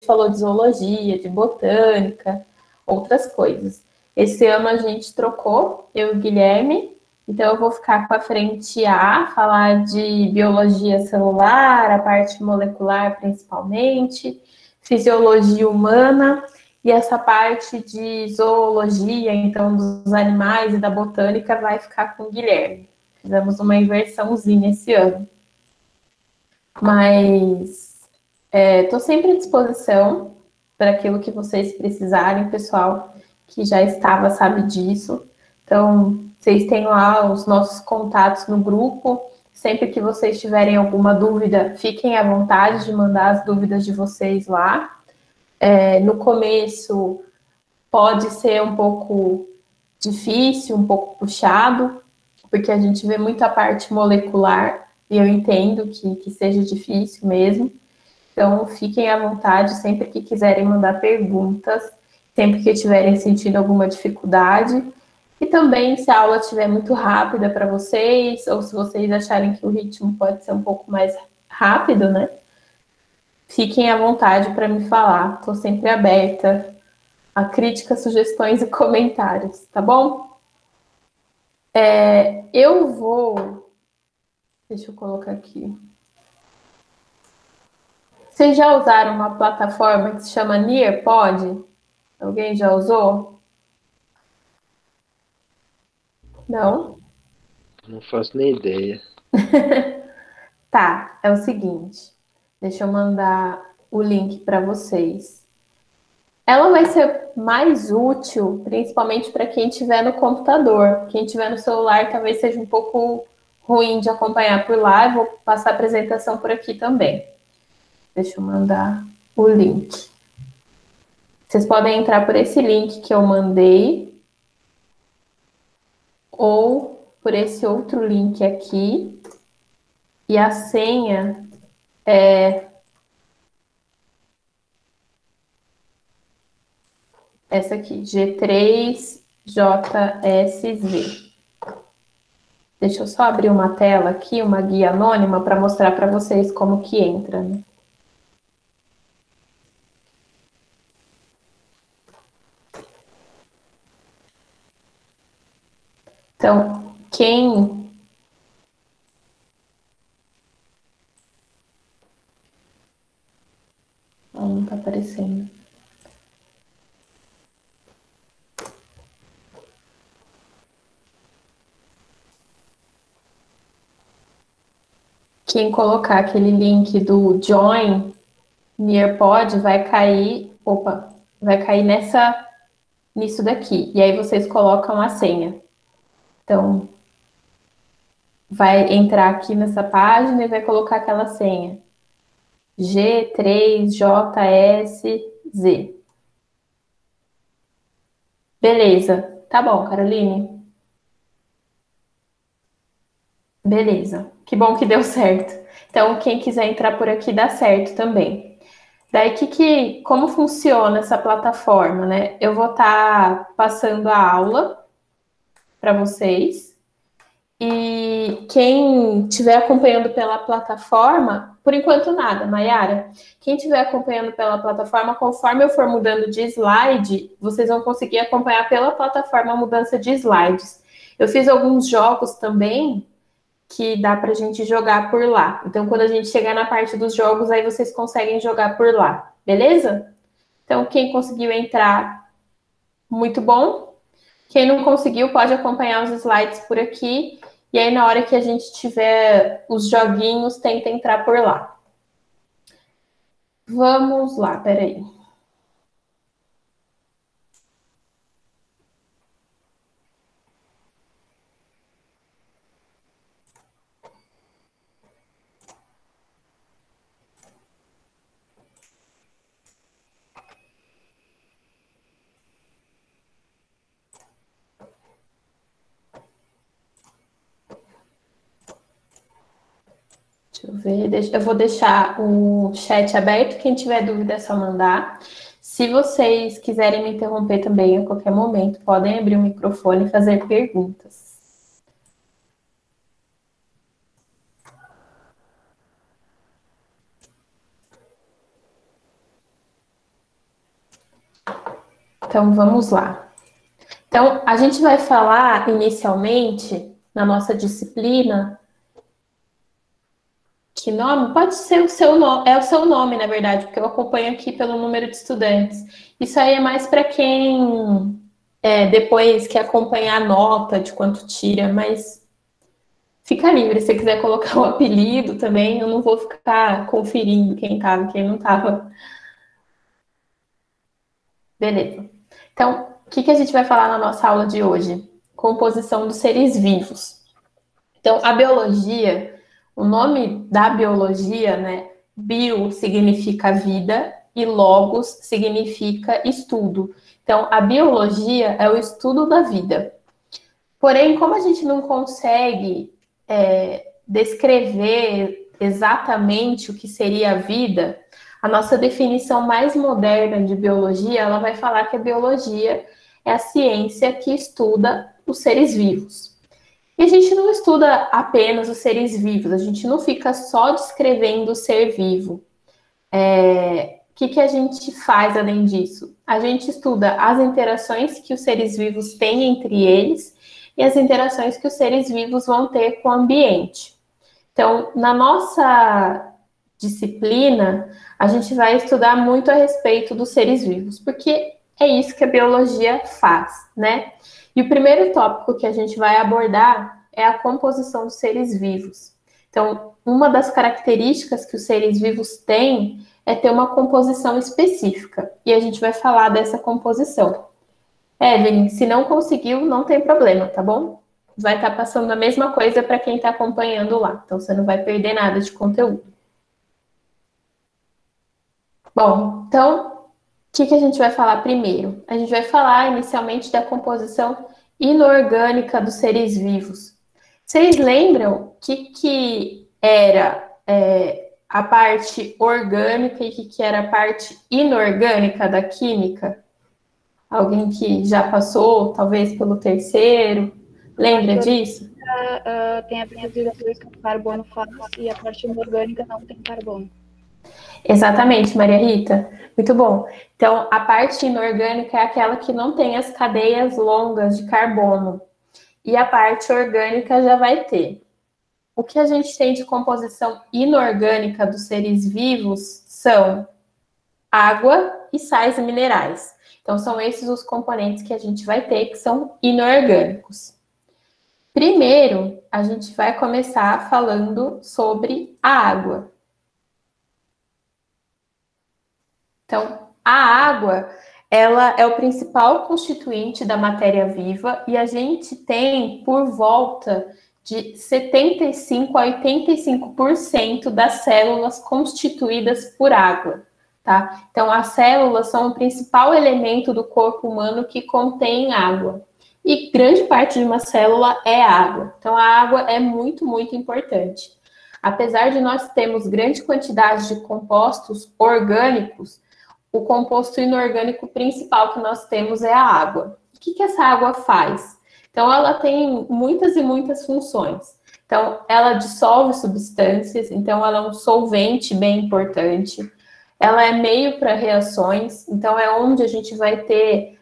falou de zoologia, de botânica, outras coisas. Esse ano a gente trocou, eu e o Guilherme, então eu vou ficar com a frente A, falar de biologia celular, a parte molecular principalmente, fisiologia humana, e essa parte de zoologia, então dos animais e da botânica, vai ficar com o Guilherme. Fizemos uma inversãozinha esse ano. Mas estou sempre à disposição para aquilo que vocês precisarem, pessoal que já estava sabe disso. Então, vocês têm lá os nossos contatos no grupo. Sempre que vocês tiverem alguma dúvida, fiquem à vontade de mandar as dúvidas de vocês lá. No começo, pode ser um pouco difícil, um pouco puxado, porque a gente vê muita parte molecular, e eu entendo que seja difícil mesmo. Então, fiquem à vontade sempre que quiserem mandar perguntas, sempre que tiverem sentindo alguma dificuldade. E também, se a aula estiver muito rápida para vocês, ou se vocês acharem que o ritmo pode ser um pouco mais rápido, né? Fiquem à vontade para me falar. Estou sempre aberta a críticas, sugestões e comentários, tá bom? Eu vou... Deixa eu colocar aqui. Vocês já usaram uma plataforma que se chama Nearpod? Alguém já usou? Não? Não faço nem ideia. Tá, é o seguinte. Deixa eu mandar o link para vocês. Ela vai ser mais útil, principalmente para quem estiver no computador. Quem estiver no celular talvez seja um pouco ruim de acompanhar por lá. Eu vou passar a apresentação por aqui também. Deixa eu mandar o link. Vocês podem entrar por esse link que eu mandei ou por esse outro link aqui. E a senha é essa aqui, G3JSV. Deixa eu só abrir uma tela aqui, uma guia anônima, para mostrar para vocês como que entra, né? Então, quem... Não está aparecendo. Quem colocar aquele link do Join Nearpod vai cair... Opa! Vai cair nisso daqui. E aí vocês colocam a senha. Então, vai entrar aqui nessa página e vai colocar aquela senha. G3JSZ. Beleza. Tá bom, Caroline. Beleza. Que bom que deu certo. Então, quem quiser entrar por aqui dá certo também. Daí, como funciona essa plataforma, né? Eu vou estar passando a aula para vocês. E quem estiver acompanhando pela plataforma, por enquanto nada, Mayara. Quem estiver acompanhando pela plataforma, conforme eu for mudando de slide, vocês vão conseguir acompanhar pela plataforma a mudança de slides. Eu fiz alguns jogos também que dá para a gente jogar por lá. Então, quando a gente chegar na parte dos jogos, aí vocês conseguem jogar por lá, beleza? Então, quem conseguiu entrar, muito bom. Quem não conseguiu, pode acompanhar os slides por aqui. E aí, na hora que a gente tiver os joguinhos, tenta entrar por lá. Vamos lá, peraí. Deixa eu ver. Eu vou deixar o chat aberto. Quem tiver dúvida é só mandar. Se vocês quiserem me interromper também a qualquer momento, podem abrir o microfone e fazer perguntas. então vamos lá. Então, a gente vai falar inicialmente, na nossa disciplina, que nome? Pode ser o seu nome, é o seu nome, na verdade, porque eu acompanho aqui pelo número de estudantes. Isso aí é mais para quem depois quer acompanhar a nota de quanto tira, mas fica livre. Se você quiser colocar o apelido também, eu não vou ficar conferindo quem estava e quem não estava. Beleza. Então, o que a gente vai falar na nossa aula de hoje? Composição dos seres vivos. Então, a biologia, o nome da biologia, né? Bio significa vida e logos significa estudo. Então, a biologia é o estudo da vida. Porém, como a gente não consegue descrever exatamente o que seria a vida, a nossa definição mais moderna de biologia, ela vai falar que a biologia é a ciência que estuda os seres vivos. E a gente não estuda apenas os seres vivos, a gente não fica só descrevendo o ser vivo. O que a gente faz além disso? A gente estuda as interações que os seres vivos têm entre eles e as interações que os seres vivos vão ter com o ambiente. Então, na nossa disciplina, a gente vai estudar muito a respeito dos seres vivos, porque é isso que a biologia faz, né? E o primeiro tópico que a gente vai abordar é a composição dos seres vivos. Então, uma das características que os seres vivos têm é ter uma composição específica. E a gente vai falar dessa composição. Evelyn, se não conseguiu, não tem problema, tá bom? Vai estar passando a mesma coisa para quem está acompanhando lá. Então, você não vai perder nada de conteúdo. Bom, então, o que a gente vai falar primeiro? A gente vai falar inicialmente da composição inorgânica dos seres vivos. Vocês lembram o que era a parte orgânica e o que era a parte inorgânica da química? Alguém que já passou, talvez pelo terceiro, lembra disso? Tem aprendido depois que o carbono faz e a parte inorgânica não tem carbono. Exatamente, Maria Rita. Muito bom. Então, a parte inorgânica é aquela que não tem as cadeias longas de carbono. E a parte orgânica já vai ter. O que a gente tem de composição inorgânica dos seres vivos são água e sais minerais. Então, são esses os componentes que a gente vai ter, que são inorgânicos. Primeiro, a gente vai começar falando sobre a água. Então, a água, ela é o principal constituinte da matéria viva e a gente tem por volta de 75 a 85% das células constituídas por água, tá? Então, as células são o principal elemento do corpo humano que contém água. E grande parte de uma célula é água. Então, a água é muito, muito importante. Apesar de nós termos grande quantidade de compostos orgânicos, o composto inorgânico principal que nós temos é a água. O que essa água faz? Então, ela tem muitas e muitas funções. Então, ela dissolve substâncias, então ela é um solvente bem importante. Ela é meio para reações, então é onde a gente vai ter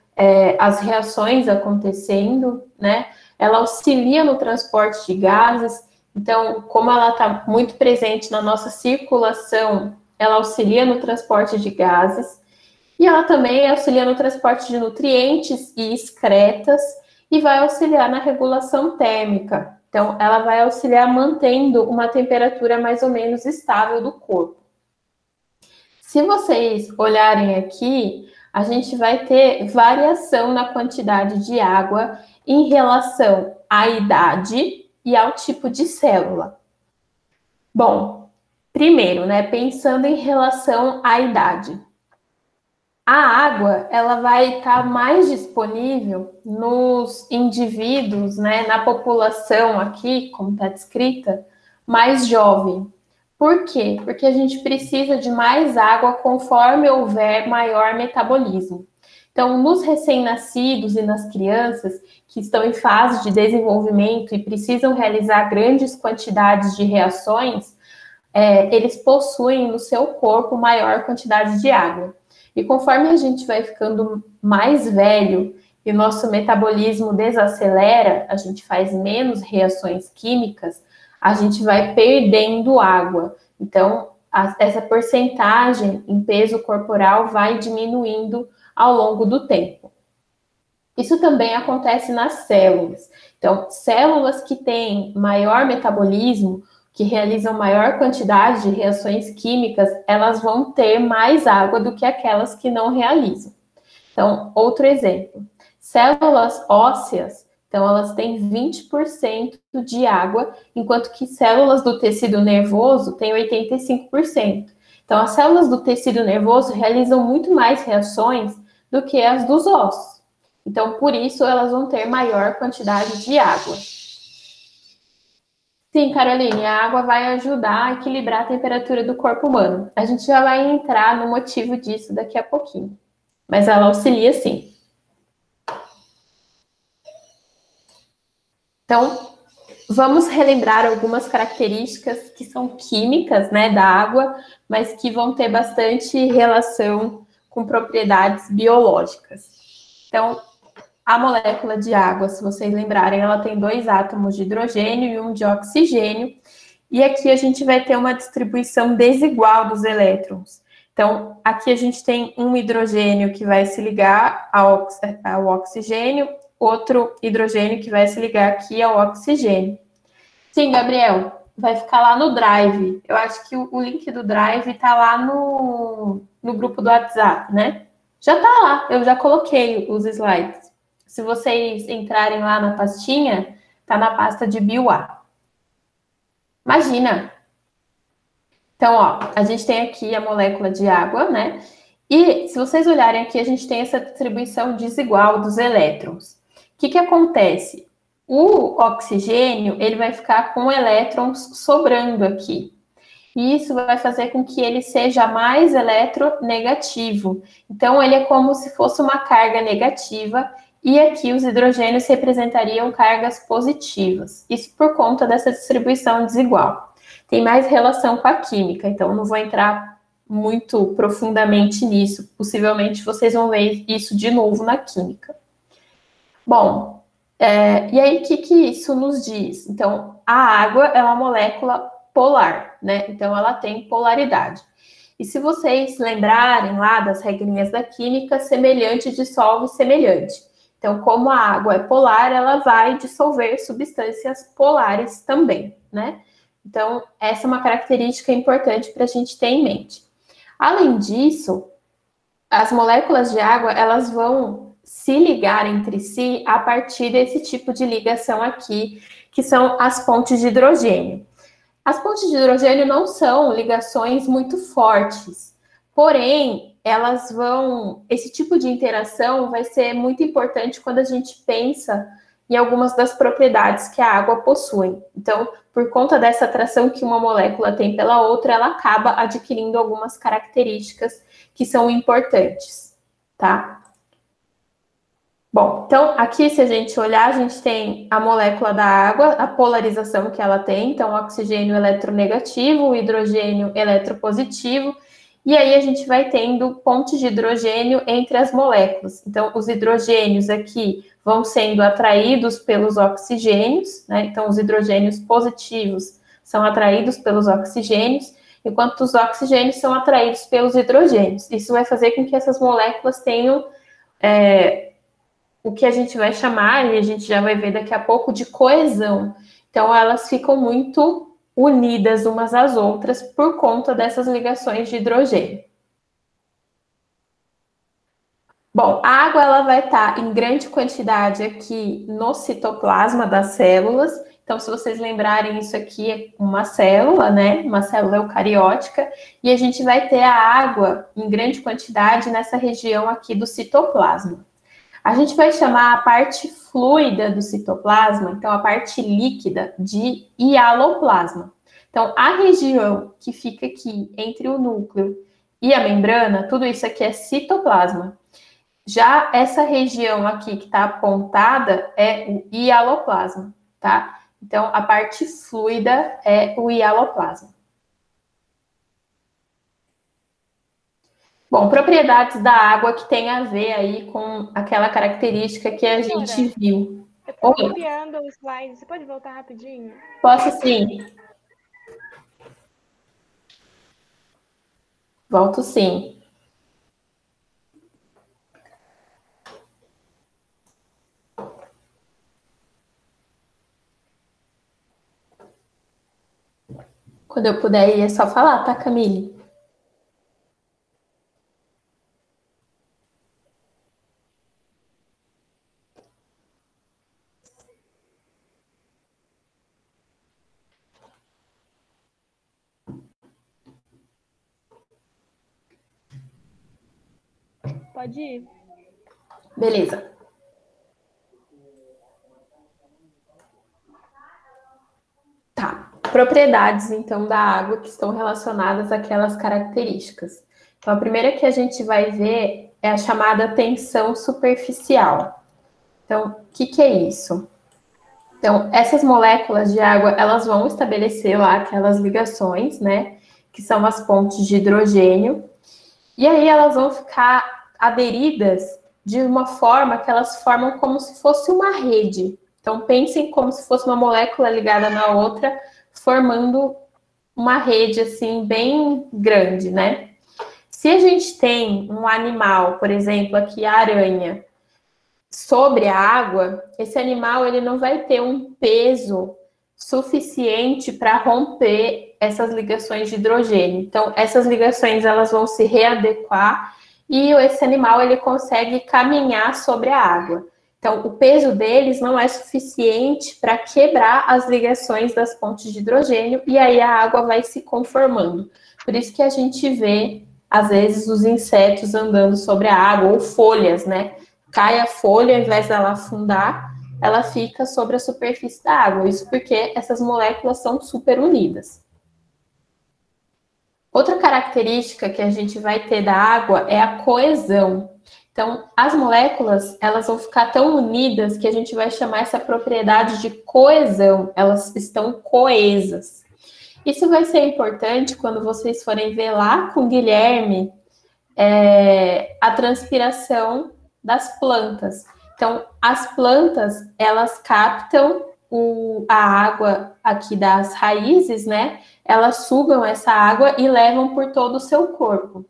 as reações acontecendo, né? Ela auxilia no transporte de gases, então, como ela está muito presente na nossa circulação, ela auxilia no transporte de gases, e ela também auxilia no transporte de nutrientes e excretas, e vai auxiliar na regulação térmica. Então, ela vai auxiliar mantendo uma temperatura mais ou menos estável do corpo. Se vocês olharem aqui, a gente vai ter variação na quantidade de água em relação à idade e ao tipo de célula. Bom, primeiro, né, pensando em relação à idade. A água, ela vai estar mais disponível nos indivíduos, né, na população aqui, como está descrita, mais jovem. Por quê? Porque a gente precisa de mais água conforme houver maior metabolismo. Então, nos recém-nascidos e nas crianças que estão em fase de desenvolvimento e precisam realizar grandes quantidades de reações, eles possuem no seu corpo maior quantidade de água. E conforme a gente vai ficando mais velho e o nosso metabolismo desacelera, a gente faz menos reações químicas, a gente vai perdendo água. Então, essa porcentagem em peso corporal vai diminuindo ao longo do tempo. Isso também acontece nas células. Então, células que têm maior metabolismo, que realizam maior quantidade de reações químicas, elas vão ter mais água do que aquelas que não realizam. Então, outro exemplo, células ósseas, então elas têm 20% de água, enquanto que células do tecido nervoso têm 85%. Então, as células do tecido nervoso realizam muito mais reações do que as dos ossos. Então, por isso, elas vão ter maior quantidade de água. Sim, Caroline, a água vai ajudar a equilibrar a temperatura do corpo humano. A gente já vai entrar no motivo disso daqui a pouquinho. Mas ela auxilia sim. Então, vamos relembrar algumas características que são químicas, né, da água, mas que vão ter bastante relação com propriedades biológicas. Então, a molécula de água, se vocês lembrarem, ela tem 2 átomos de hidrogênio e um de oxigênio. E aqui a gente vai ter uma distribuição desigual dos elétrons. Então, aqui a gente tem um hidrogênio que vai se ligar ao oxigênio, outro hidrogênio que vai se ligar aqui ao oxigênio. Sim, Gabriel, vai ficar lá no Drive. Eu acho que o link do Drive está lá no grupo do WhatsApp, né? Já está lá, eu já coloquei os slides. Se vocês entrarem lá na pastinha, está na pasta de BioA. Imagina! Então, ó, a gente tem aqui a molécula de água, né? E se vocês olharem aqui, a gente tem essa distribuição desigual dos elétrons. O que acontece? O oxigênio, ele vai ficar com elétrons sobrando aqui. E isso vai fazer com que ele seja mais eletronegativo. Então, ele é como se fosse uma carga negativa, e aqui os hidrogênios representariam cargas positivas. Isso por conta dessa distribuição desigual. Tem mais relação com a química, então não vou entrar muito profundamente nisso. Possivelmente vocês vão ver isso de novo na química. Bom, e aí o que isso nos diz? Então, a água é uma molécula polar, né? Então, ela tem polaridade. E se vocês lembrarem lá das regrinhas da química, semelhante dissolve semelhante. Então, como a água é polar, ela vai dissolver substâncias polares também, né? Então, essa é uma característica importante para a gente ter em mente. Além disso, as moléculas de água, elas vão se ligar entre si a partir desse tipo de ligação aqui, que são as pontes de hidrogênio. As pontes de hidrogênio não são ligações muito fortes, porém, esse tipo de interação vai ser muito importante quando a gente pensa em algumas das propriedades que a água possui. Então, por conta dessa atração que uma molécula tem pela outra, ela acaba adquirindo algumas características que são importantes, tá? Bom, então aqui se a gente olhar, a gente tem a molécula da água, a polarização que ela tem, então o oxigênio eletronegativo, o hidrogênio eletropositivo, e aí a gente vai tendo pontes de hidrogênio entre as moléculas. Então, os hidrogênios aqui vão sendo atraídos pelos oxigênios, né? Então, os hidrogênios positivos são atraídos pelos oxigênios, enquanto os oxigênios são atraídos pelos hidrogênios. Isso vai fazer com que essas moléculas tenham o que a gente vai chamar, e a gente já vai ver daqui a pouco, de coesão. Então, elas ficam muito unidas umas às outras por conta dessas ligações de hidrogênio. Bom, a água ela vai estar em grande quantidade aqui no citoplasma das células. Então, se vocês lembrarem, isso aqui é uma célula, né? Uma célula eucariótica. E a gente vai ter a água em grande quantidade nessa região aqui do citoplasma. A gente vai chamar a parte fluida do citoplasma, então a parte líquida, de hialoplasma. Então, a região que fica aqui entre o núcleo e a membrana, tudo isso aqui é citoplasma. Já essa região aqui que está apontada é o hialoplasma, tá? Então, a parte fluida é o hialoplasma. Bom, propriedades da água que tem a ver aí com aquela característica que a gente viu. Eu tô Oi, copiando o slide. Você pode voltar rapidinho? posso sim. Volto sim. Quando eu puder ir, é só falar, tá, Camille? Pode ir. Beleza. Tá. Propriedades, então, da água que estão relacionadas àquelas características. Então, a primeira que a gente vai ver é a chamada tensão superficial. Então, o que é isso? Então, essas moléculas de água, elas vão estabelecer lá aquelas ligações, né? Que são as pontes de hidrogênio. E aí elas vão ficar aderidas de uma forma que elas formam como se fosse uma rede. Então, pensem como se fosse uma molécula ligada na outra, formando uma rede, assim, bem grande, né? Se a gente tem um animal, por exemplo, aqui a aranha, sobre a água, esse animal ele não vai ter um peso suficiente para romper essas ligações de hidrogênio. Então, essas ligações elas vão se readequar e esse animal ele consegue caminhar sobre a água. Então, o peso deles não é suficiente para quebrar as ligações das pontes de hidrogênio e aí a água vai se conformando. Por isso que a gente vê, às vezes, os insetos andando sobre a água ou folhas, né? Cai a folha, ao invés dela afundar, ela fica sobre a superfície da água. Isso porque essas moléculas são super unidas. Outra característica que a gente vai ter da água é a coesão. Então, as moléculas, elas vão ficar tão unidas que a gente vai chamar essa propriedade de coesão. Elas estão coesas. Isso vai ser importante quando vocês forem ver lá com o Guilherme a transpiração das plantas. Então, as plantas, elas captam a água aqui das raízes, né? Elas sugam essa água e levam por todo o seu corpo.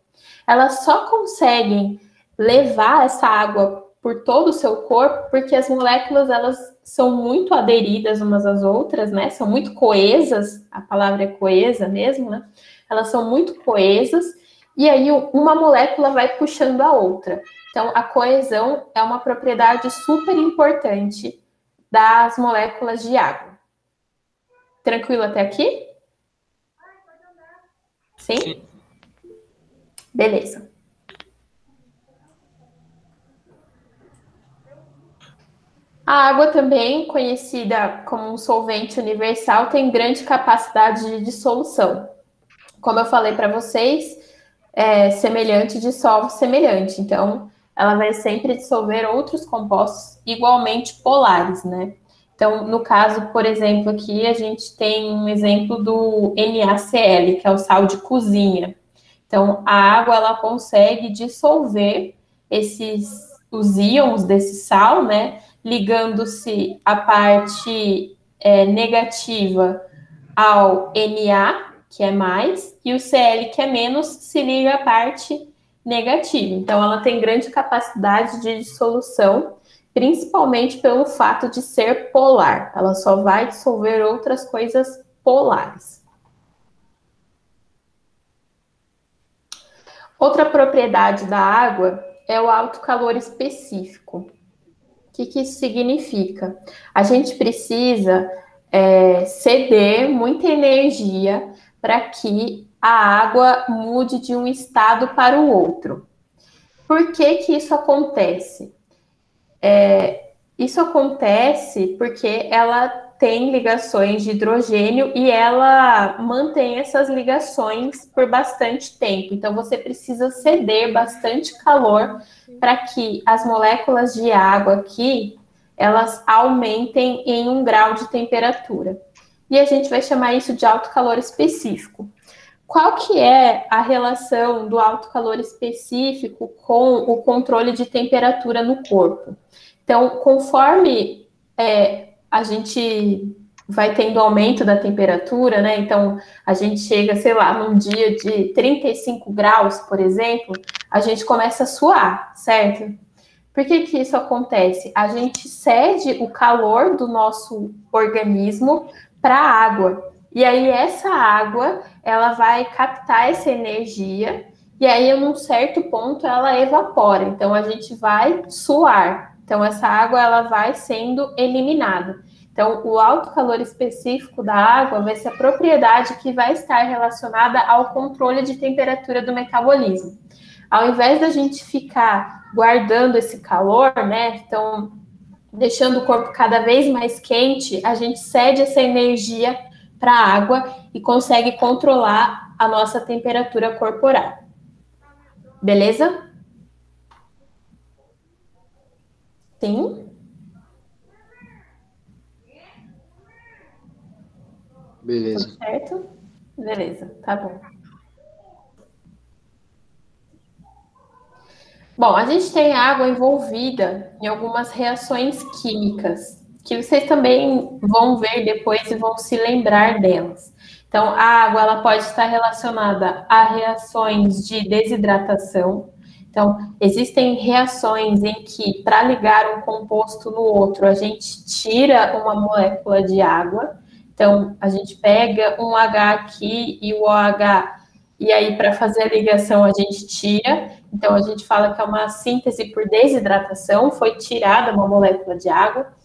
Elas só conseguem levar essa água por todo o seu corpo porque as moléculas, elas são muito aderidas umas às outras, né? São muito coesas, a palavra é coesa mesmo, né? Elas são muito coesas e aí uma molécula vai puxando a outra. Então, a coesão é uma propriedade super importante das moléculas de água. Tranquilo até aqui? Sim? Sim. Beleza. A água também, conhecida como um solvente universal, tem grande capacidade de dissolução. Como eu falei para vocês, semelhante dissolve semelhante. Então, ela vai sempre dissolver outros compostos igualmente polares, né? Então, no caso, por exemplo, aqui a gente tem um exemplo do NaCl, que é o sal de cozinha. Então, a água, ela consegue dissolver os íons desse sal, né? Ligando-se a parte negativa ao Na, que é mais, e o Cl, que é menos, se liga à parte negativa. Então, ela tem grande capacidade de dissolução, principalmente pelo fato de ser polar. Ela só vai dissolver outras coisas polares. Outra propriedade da água é o alto calor específico. O que isso significa? A gente precisa ceder muita energia para que a água mude de um estado para o outro. Por que isso acontece? Isso acontece porque ela tem ligações de hidrogênio e ela mantém essas ligações por bastante tempo. Então, você precisa ceder bastante calor para que as moléculas de água aqui, elas aumentem em 1 grau de temperatura. E a gente vai chamar isso de alto calor específico. qual que é a relação do alto calor específico com o controle de temperatura no corpo? Então, conforme a gente vai tendo aumento da temperatura, né? Então, a gente chega, sei lá, num dia de 35 graus, por exemplo, a gente começa a suar, certo? Por que que isso acontece? A gente cede o calor do nosso organismo para a água. E aí essa água, ela vai captar essa energia e aí, num certo ponto, ela evapora. Então, a gente vai suar. Então, essa água, ela vai sendo eliminada. Então, o alto calor específico da água vai ser a propriedade que vai estar relacionada ao controle de temperatura do metabolismo. Ao invés da gente ficar guardando esse calor, né? Então, deixando o corpo cada vez mais quente, a gente cede essa energia para a água e consegue controlar a nossa temperatura corporal. Beleza? Sim? Beleza. Tudo certo? Beleza, tá bom. Bom, a gente tem água envolvida em algumas reações químicas, que vocês também vão ver depois e vão se lembrar delas. Então, a água ela pode estar relacionada a reações de desidratação. Então, existem reações em que, para ligar um composto no outro, a gente tira uma molécula de água. Então, a gente pega um H aqui e o OH, e aí, para fazer a ligação, a gente tira. Então, a gente fala que é uma síntese por desidratação, foi tirada uma molécula de água.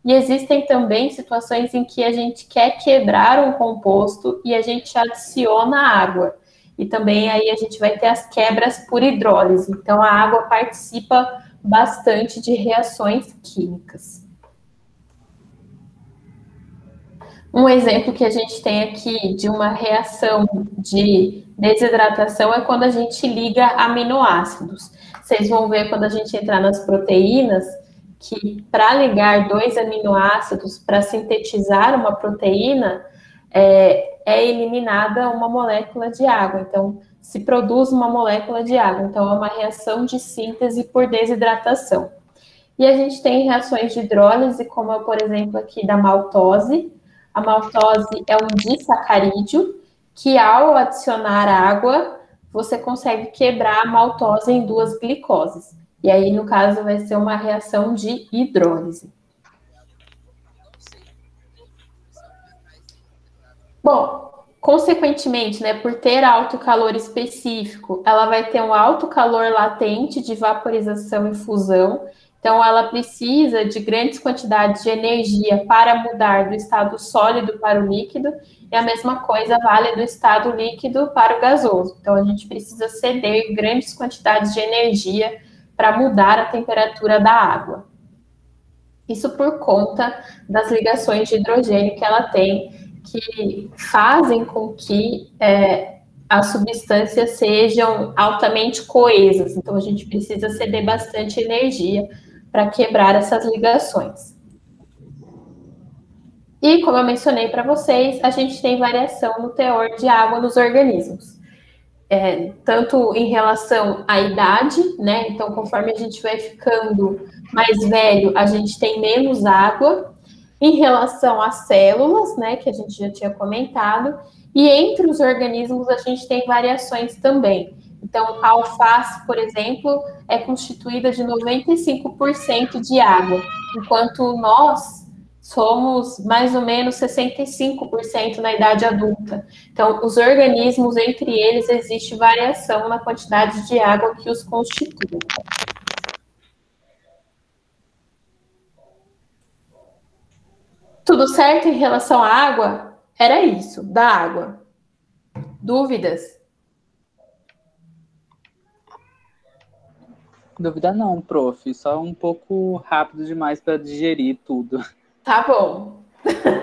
E existem também situações em que a gente quer quebrar um composto e a gente adiciona água. E também aí a gente vai ter as quebras por hidrólise. Então, a água participa bastante de reações químicas. Um exemplo que a gente tem aqui de uma reação de desidratação é quando a gente liga aminoácidos. Vocês vão ver quando a gente entrar nas proteínas que para ligar dois aminoácidos para sintetizar uma proteína é eliminada uma molécula de água. Então, se produz uma molécula de água. Então, é uma reação de síntese por desidratação. E a gente tem reações de hidrólise, como por exemplo aqui da maltose. A maltose é um disacarídeo que, ao adicionar água, você consegue quebrar a maltose em duas glicoses. E aí, no caso, vai ser uma reação de hidrólise. Bom, consequentemente, né, por ter alto calor específico, ela vai ter um alto calor latente de vaporização e fusão. Então, ela precisa de grandes quantidades de energia para mudar do estado sólido para o líquido, e a mesma coisa vale do estado líquido para o gasoso. Então, a gente precisa ceder grandes quantidades de energia para mudar a temperatura da água. Isso por conta das ligações de hidrogênio que ela tem, que fazem com que as substâncias sejam altamente coesas. Então, a gente precisa ceder bastante energia para quebrar essas ligações. E, como eu mencionei para vocês, a gente tem variação no teor de água nos organismos. Tanto em relação à idade, né? Então, conforme a gente vai ficando mais velho, a gente tem menos água. Em relação às células, né? Que a gente já tinha comentado. E entre os organismos, a gente tem variações também. Então, a alface, por exemplo, é constituída de 95% de água, enquanto nós somos mais ou menos 65% na idade adulta. Então, os organismos, entre eles, existe variação na quantidade de água que os constitui. Tudo certo em relação à água? Era isso, da água. Dúvidas? Dúvida não, prof. Só um pouco rápido demais para digerir tudo. Tá bom.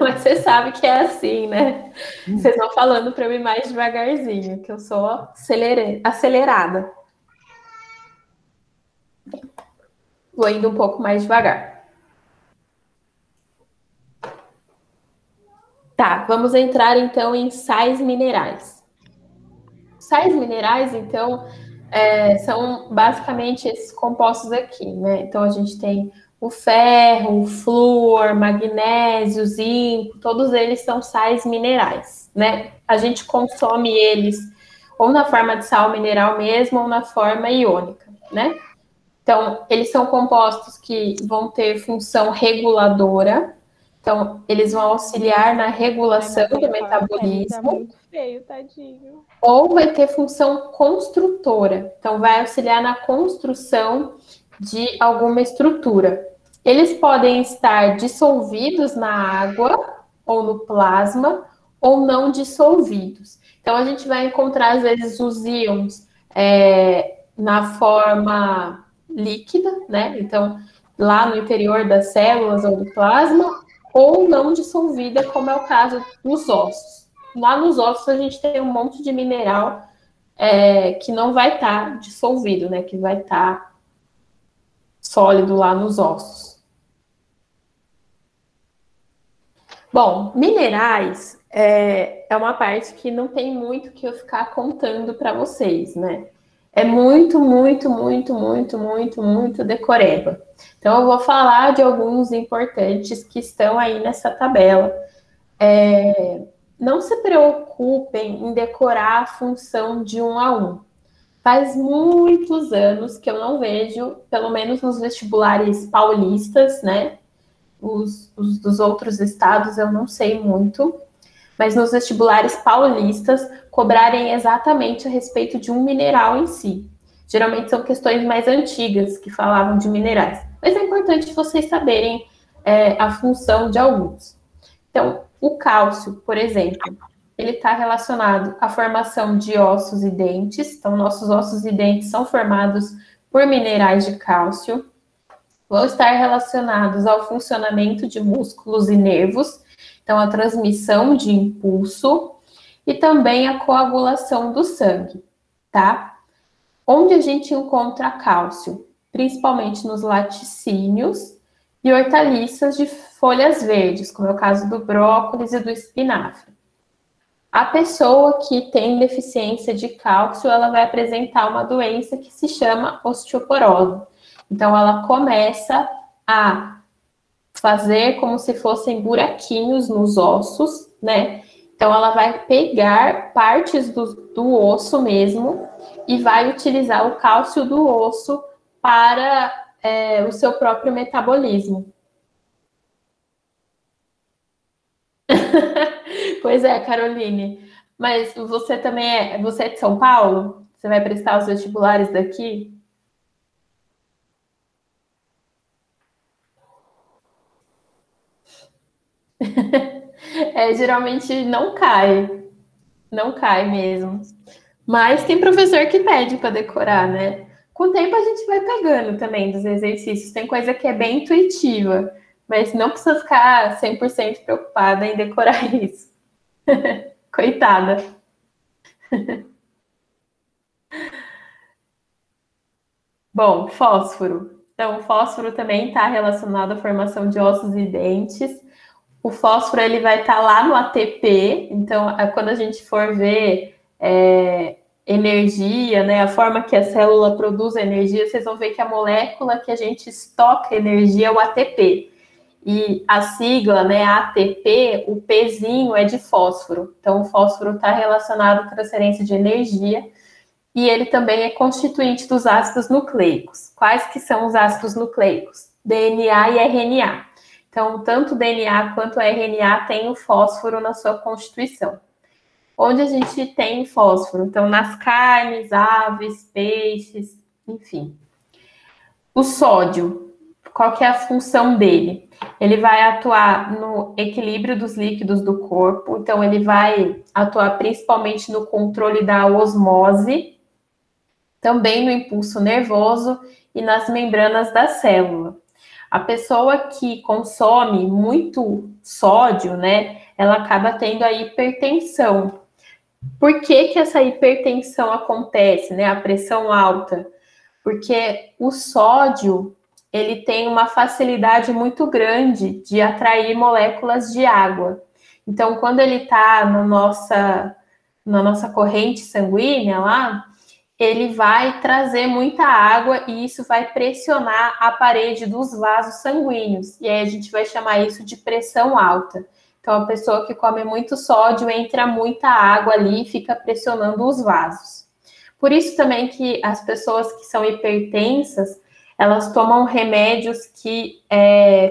Mas você sabe que é assim, né? Vocês vão falando para mim mais devagarzinho, que eu sou acelerada. Vou indo um pouco mais devagar. Tá, vamos entrar então em sais minerais. sais minerais, então, são basicamente esses compostos aqui, né? Então, a gente tem o ferro, o flúor, magnésio, zinco, todos eles são sais minerais, né? A gente consome eles ou na forma de sal mineral mesmo, ou na forma iônica, né? Então, eles são compostos que vão ter função reguladora, então, eles vão auxiliar na regulação do Tá metabolismo, muito feio, tadinho. ou vai ter função construtora, então, vai auxiliar na construção de alguma estrutura. Eles podem estar dissolvidos na água, ou no plasma, ou não dissolvidos. Então, a gente vai encontrar, às vezes, os íons na forma líquida, né? Então, lá no interior das células ou do plasma, ou não dissolvida, como é o caso dos ossos. Lá nos ossos, a gente tem um monte de mineral que não vai estar dissolvido, né? Que vai estar sólido lá nos ossos. Bom, minerais é uma parte que não tem muito que eu ficar contando para vocês, né? É muito, muito, muito, muito, muito, muito decoreba. Então, eu vou falar de alguns importantes que estão aí nessa tabela. Não se preocupem em decorar a função de um a um. Faz muitos anos que eu não vejo, pelo menos nos vestibulares paulistas, né? Os dos outros estados eu não sei muito, mas nos vestibulares paulistas cobrarem exatamente a respeito de um mineral em si. Geralmente são questões mais antigas que falavam de minerais, mas é importante vocês saberem a função de alguns. Então, o cálcio, por exemplo, ele está relacionado à formação de ossos e dentes. Então, nossos ossos e dentes são formados por minerais de cálcio. Vão estar relacionados ao funcionamento de músculos e nervos, então a transmissão de impulso e também a coagulação do sangue, tá? Onde a gente encontra cálcio? Principalmente nos laticínios e hortaliças de folhas verdes, como é o caso do brócolis e do espinafre. A pessoa que tem deficiência de cálcio, ela vai apresentar uma doença que se chama osteoporose. Então, ela começa a fazer como se fossem buraquinhos nos ossos, né? Então, ela vai pegar partes do osso mesmo e vai utilizar o cálcio do osso para o seu próprio metabolismo. Pois é, Caroline. Mas você também você é de São Paulo? Você vai prestar os vestibulares daqui? Geralmente não cai mesmo. Mas tem professor que pede para decorar, né? Com o tempo a gente vai pegando também dos exercícios. Tem coisa que é bem intuitiva, mas não precisa ficar 100% preocupada em decorar isso. Coitada. Bom, fósforo. Então, o fósforo também está relacionado à formação de ossos e dentes. O fósforo ele vai estar lá no ATP, então quando a gente for ver energia, né, a forma que a célula produz energia, vocês vão ver que a molécula que a gente estoca energia é o ATP. E a sigla, né, ATP, o Pzinho é de fósforo. Então, o fósforo está relacionado à transferência de energia e ele também é constituinte dos ácidos nucleicos. Quais que são os ácidos nucleicos? DNA e RNA. Então, tanto o DNA quanto o RNA tem o fósforo na sua constituição. Onde a gente tem fósforo? Então, nas carnes, aves, peixes, enfim. O sódio, qual que é a função dele? Ele vai atuar no equilíbrio dos líquidos do corpo, então ele vai atuar principalmente no controle da osmose, também no impulso nervoso e nas membranas da célula. A pessoa que consome muito sódio, né, ela acaba tendo a hipertensão. Por que essa hipertensão acontece, né, a pressão alta? Porque o sódio, ele tem uma facilidade muito grande de atrair moléculas de água. Então, quando ele está na nossa corrente sanguínea lá, ele vai trazer muita água e isso vai pressionar a parede dos vasos sanguíneos. E aí a gente vai chamar isso de pressão alta. Então, a pessoa que come muito sódio, entra muita água ali e fica pressionando os vasos. Por isso também que as pessoas que são hipertensas, elas tomam remédios que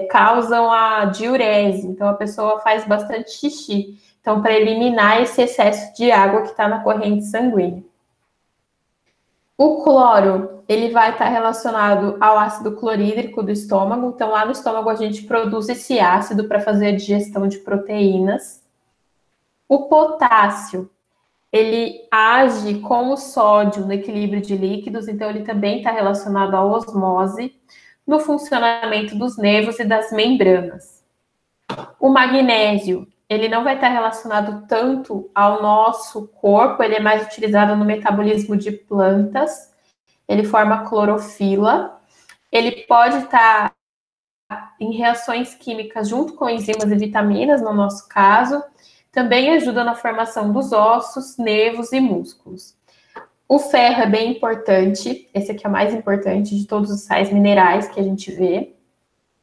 causam a diurese. Então, a pessoa faz bastante xixi. Então, para eliminar esse excesso de água que está na corrente sanguínea. O cloro, ele vai estar relacionado ao ácido clorídrico do estômago. Então, lá no estômago, a gente produz esse ácido para fazer a digestão de proteínas. O potássio, ele age com o sódio no equilíbrio de líquidos. Então, ele também está relacionado à osmose, no funcionamento dos nervos e das membranas. O magnésio, ele não vai estar relacionado tanto ao nosso corpo, ele é mais utilizado no metabolismo de plantas, ele forma clorofila, ele pode estar em reações químicas junto com enzimas e vitaminas, no nosso caso, também ajuda na formação dos ossos, nervos e músculos. O ferro é bem importante, esse aqui é o mais importante de todos os sais minerais que a gente vê,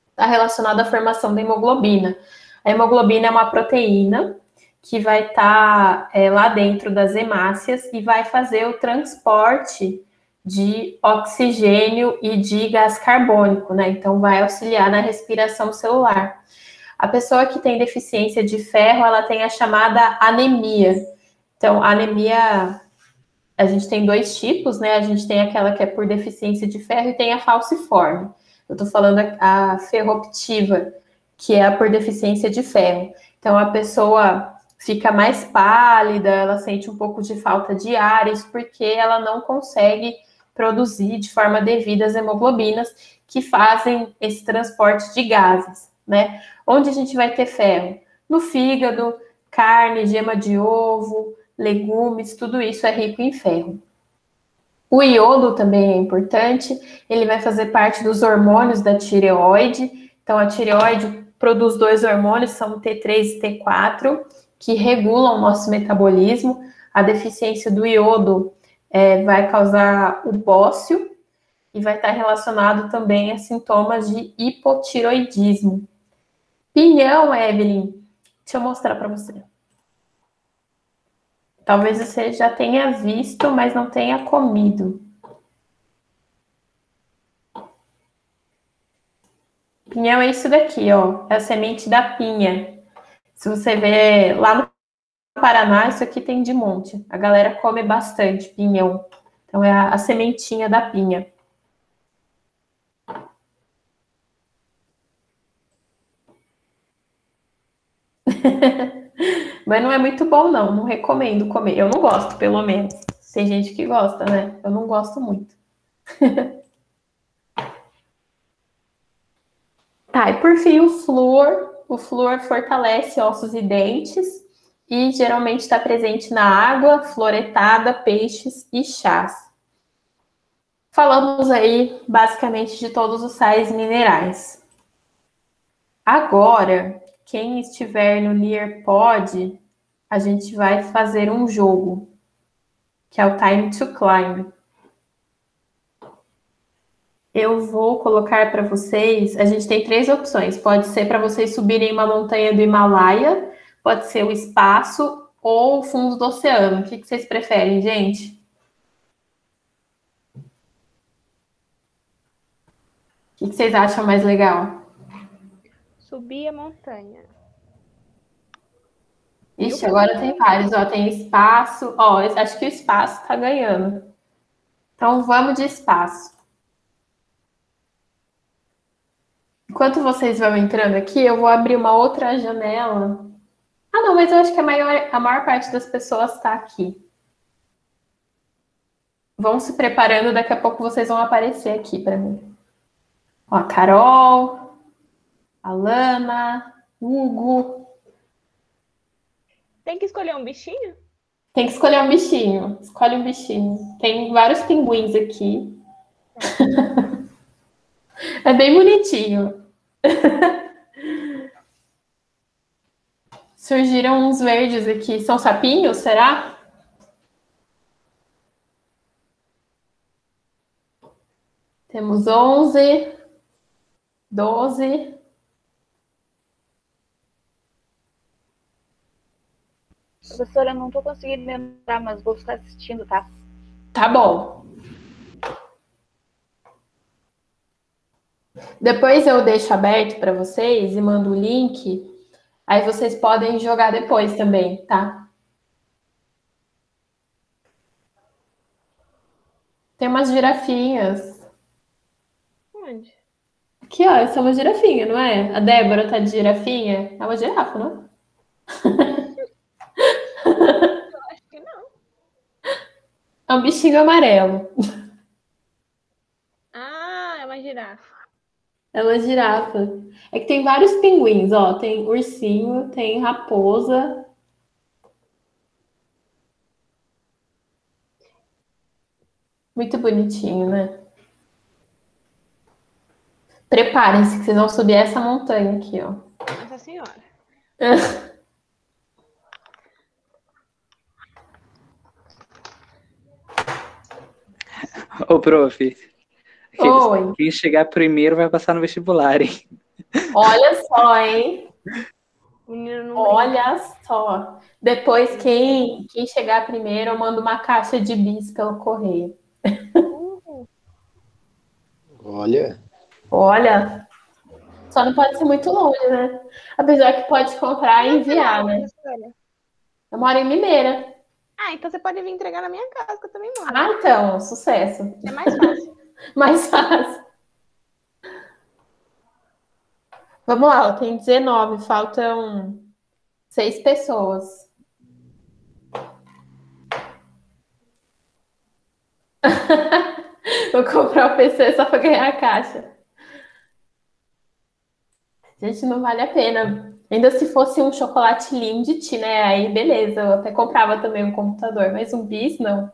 está relacionado à formação da hemoglobina. A hemoglobina é uma proteína que vai estar lá dentro das hemácias e vai fazer o transporte de oxigênio e de gás carbônico, né? Então, vai auxiliar na respiração celular. A pessoa que tem deficiência de ferro, ela tem a chamada anemia. Então, a anemia, a gente tem dois tipos, né? A gente tem aquela que é por deficiência de ferro e tem a falciforme. Eu tô falando a ferroptiva, que é a por deficiência de ferro. Então, a pessoa fica mais pálida, ela sente um pouco de falta de ar, isso porque ela não consegue produzir de forma devida as hemoglobinas que fazem esse transporte de gases, né? Onde a gente vai ter ferro? No fígado, carne, gema de ovo, legumes, tudo isso é rico em ferro. O iodo também é importante, ele vai fazer parte dos hormônios da tireoide. Então, a tireoide produz dois hormônios, são o T3 e T4, que regulam o nosso metabolismo. A deficiência do iodo vai causar o bócio e vai estar relacionado também a sintomas de hipotiroidismo. Pinhão, Evelyn, deixa eu mostrar para você. Talvez você já tenha visto, mas não tenha comido. Pinhão é isso daqui, ó. É a semente da pinha. Se você ver lá no Paraná, isso aqui tem de monte. A galera come bastante pinhão. Então, é a sementinha da pinha. Mas não é muito bom, não. Não recomendo comer. Eu não gosto, pelo menos. Tem gente que gosta, né? Eu não gosto muito. Tá, e por fim o flúor. O flúor fortalece ossos e dentes e geralmente está presente na água, fluoretada, peixes e chás. Falamos aí basicamente de todos os sais minerais. Agora, quem estiver no Nearpod, a gente vai fazer um jogo, que é o Time to Climb. Eu vou colocar para vocês, a gente tem 3 opções. Pode ser para vocês subirem uma montanha do Himalaia, pode ser o espaço ou o fundo do oceano. O que vocês preferem, gente? O que vocês acham mais legal? Subir a montanha. Ixi, agora tem vários, ó. Tem espaço, ó. Acho que o espaço tá ganhando. Então vamos de espaço. Enquanto vocês vão entrando aqui, eu vou abrir uma outra janela. Ah, não, mas eu acho que a maior parte das pessoas está aqui. Vão se preparando, daqui a pouco vocês vão aparecer aqui para mim. Ó, a Carol, a Lana, Hugo. Tem que escolher um bichinho? Tem que escolher um bichinho. Escolhe um bichinho. Tem vários pinguins aqui. É bem bonitinho. Surgiram uns verdes aqui. São sapinhos, será? Temos 11, 12. Professora, eu não tô conseguindo entrar, mas vou ficar assistindo, tá? Tá bom. Depois eu deixo aberto para vocês e mando o link. Aí vocês podem jogar depois também, tá? Tem umas girafinhas. Onde? Aqui, ó, essa é uma girafinha, não é? A Débora tá de girafinha. É uma girafa, não é? Acho que não. É um bichinho amarelo. Ah, é uma girafa. É uma girafa. É que tem vários pinguins, ó. Tem ursinho, tem raposa. Muito bonitinho, né? Preparem-se que vocês vão subir essa montanha aqui, ó. Nossa senhora. Ô, prof, Oi, quem chegar primeiro vai passar no vestibular, hein? olha só, hein? O menino não brinca. Olha só. Depois, quem chegar primeiro, eu mando uma caixa de bis pelo correio. Olha, Olha, só não pode ser muito longe, né? Apesar que pode comprar e enviar, né? Professora. Eu moro em Limeira. Ah, então você pode vir entregar na minha casa, que eu também moro. Ah, então, sucesso. É mais fácil. Mais fácil. Vamos lá, tem 19, faltam 6 pessoas. Vou comprar o PC só para ganhar a caixa. Gente, não vale a pena. Ainda se fosse um chocolate Lindt, né? Aí beleza, eu até comprava também um computador, mas um bis não.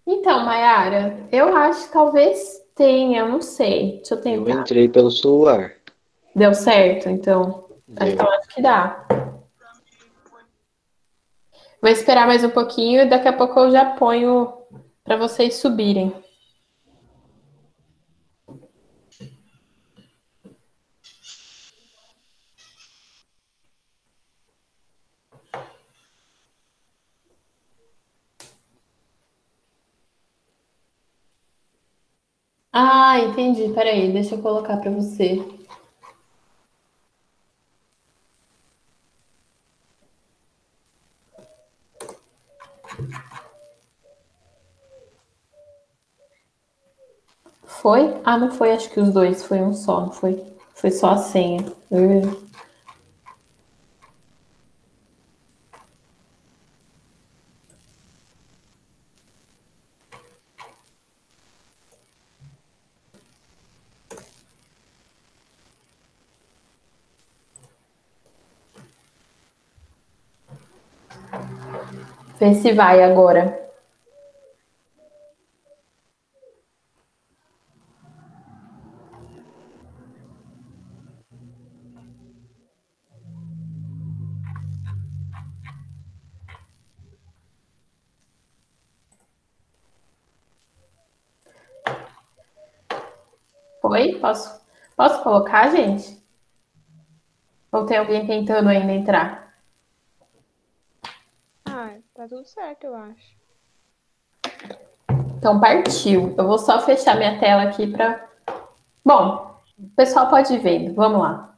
Então, Mayara, eu acho que talvez tenha, eu não sei. Deixa eu eu tentar. entrei pelo celular. Deu certo, então. Então Deu. acho que dá. Vou esperar mais um pouquinho e daqui a pouco eu já ponho para vocês subirem. Ah, entendi. Peraí, deixa eu colocar para você. Foi? Ah, não foi, acho que os dois, foi um só, não foi? Foi só a senha. Vê se vai agora. Foi? Posso colocar, gente? Ou tem alguém tentando ainda entrar? Ah, tá tudo certo, eu acho. Então partiu. Eu vou só fechar minha tela aqui para. Bom, o pessoal pode ir vendo. Vamos lá.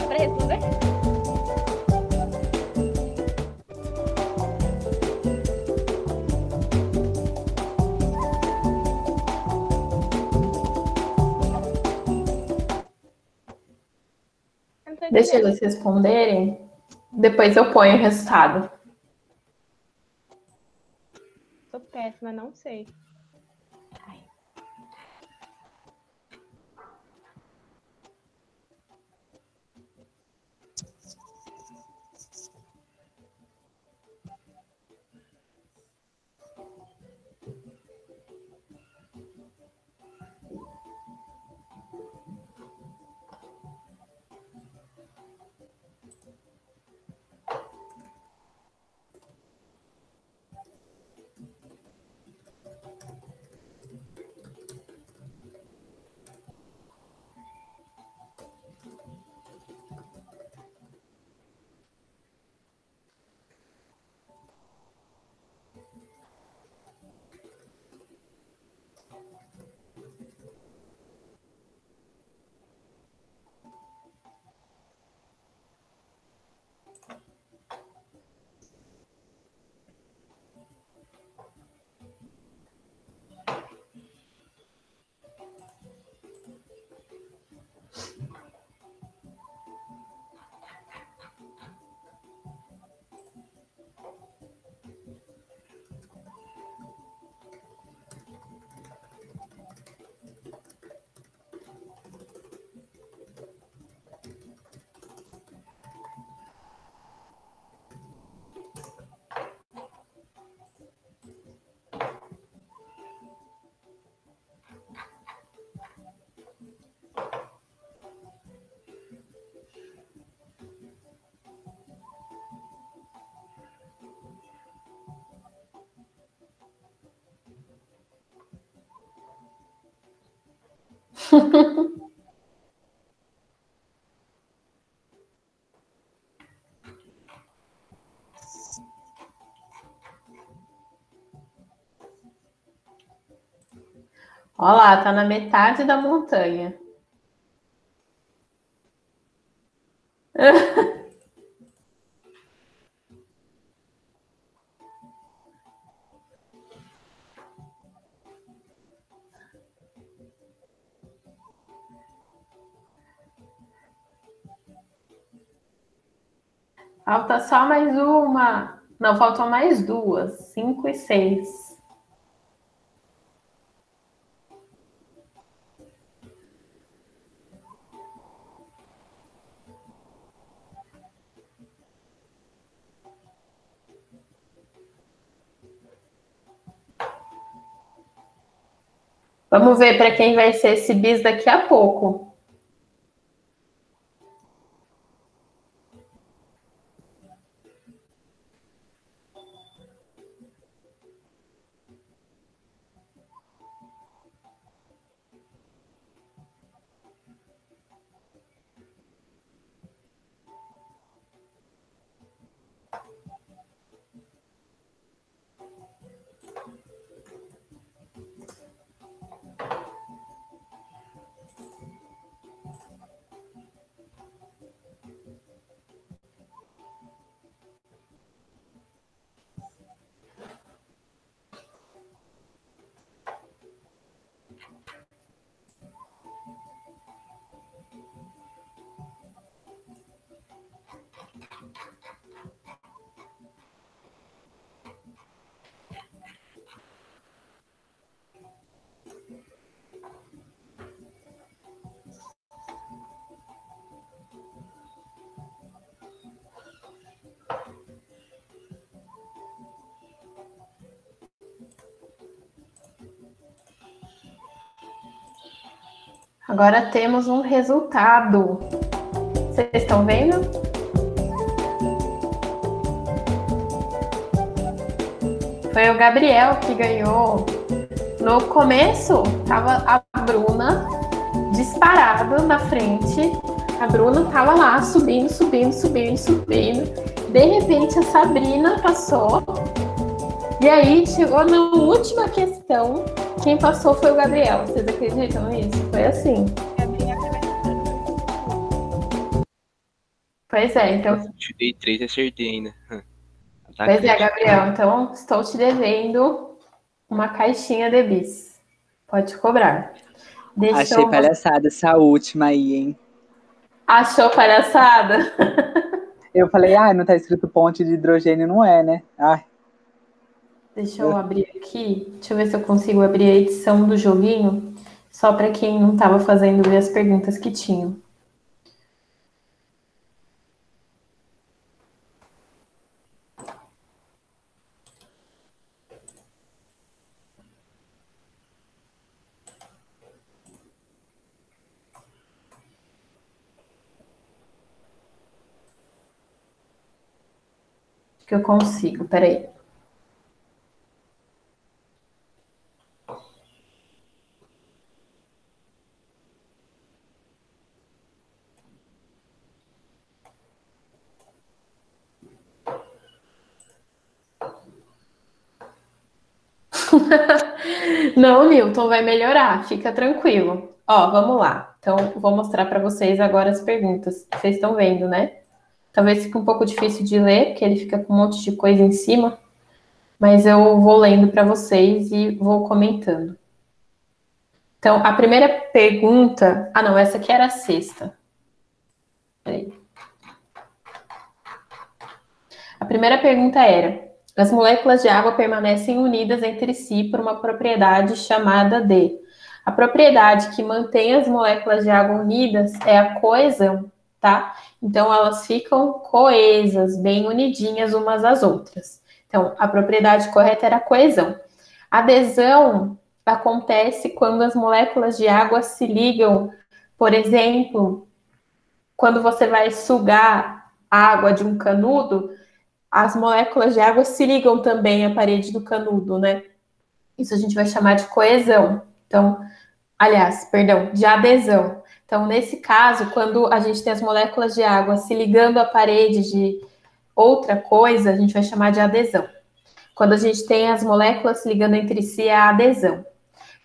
Pra responder? Eu não tô Deixa entendendo. eles responderem. Depois eu ponho o resultado. Sou péssima, não sei. Olha lá, tá na metade da montanha. Falta só mais uma. Não, faltam mais duas. 5 e 6. Vamos ver para quem vai ser esse bis daqui a pouco. Agora temos um resultado. Vocês estão vendo? Foi o Gabriel que ganhou. No começo, tava a Bruna disparado na frente. A Bruna tava lá subindo. De repente, a Sabrina passou. E aí, chegou na última questão. Quem passou foi o Gabriel. Vocês acreditam nisso? Foi assim. Pois é, então. Chutei 3 e acertei ainda. Pois é, Gabriel. Então, estou te devendo uma caixinha de bis. Pode cobrar. Achei palhaçada essa última aí, hein? Achou palhaçada? Eu falei, não tá escrito ponte de hidrogênio, não é, né? Deixa eu abrir aqui. Deixa eu ver se eu consigo abrir a edição do joguinho. Só para quem não estava fazendo ver as perguntas que tinham. Que eu consigo, peraí. Não, Newton, vai melhorar, fica tranquilo. Ó, vamos lá. Então, vou mostrar para vocês agora as perguntas. Vocês estão vendo, né? Talvez fique um pouco difícil de ler, porque ele fica com um monte de coisa em cima. Mas eu vou lendo para vocês e vou comentando. Então, a primeira pergunta... Ah, não, essa aqui era a sexta. Peraí. A primeira pergunta era: as moléculas de água permanecem unidas entre si por uma propriedade chamada de... A propriedade que mantém as moléculas de água unidas é a coesão, tá? Então, elas ficam coesas, bem unidinhas umas às outras. Então, a propriedade correta era a coesão. A adesão acontece quando as moléculas de água se ligam, por exemplo, quando você vai sugar água de um canudo, as moléculas de água se ligam também à parede do canudo, né? Isso a gente vai chamar de coesão. Então, Aliás, perdão, de adesão. Então, nesse caso, quando a gente tem as moléculas de água se ligando à parede de outra coisa, a gente vai chamar de adesão. Quando a gente tem as moléculas se ligando entre si, é a adesão.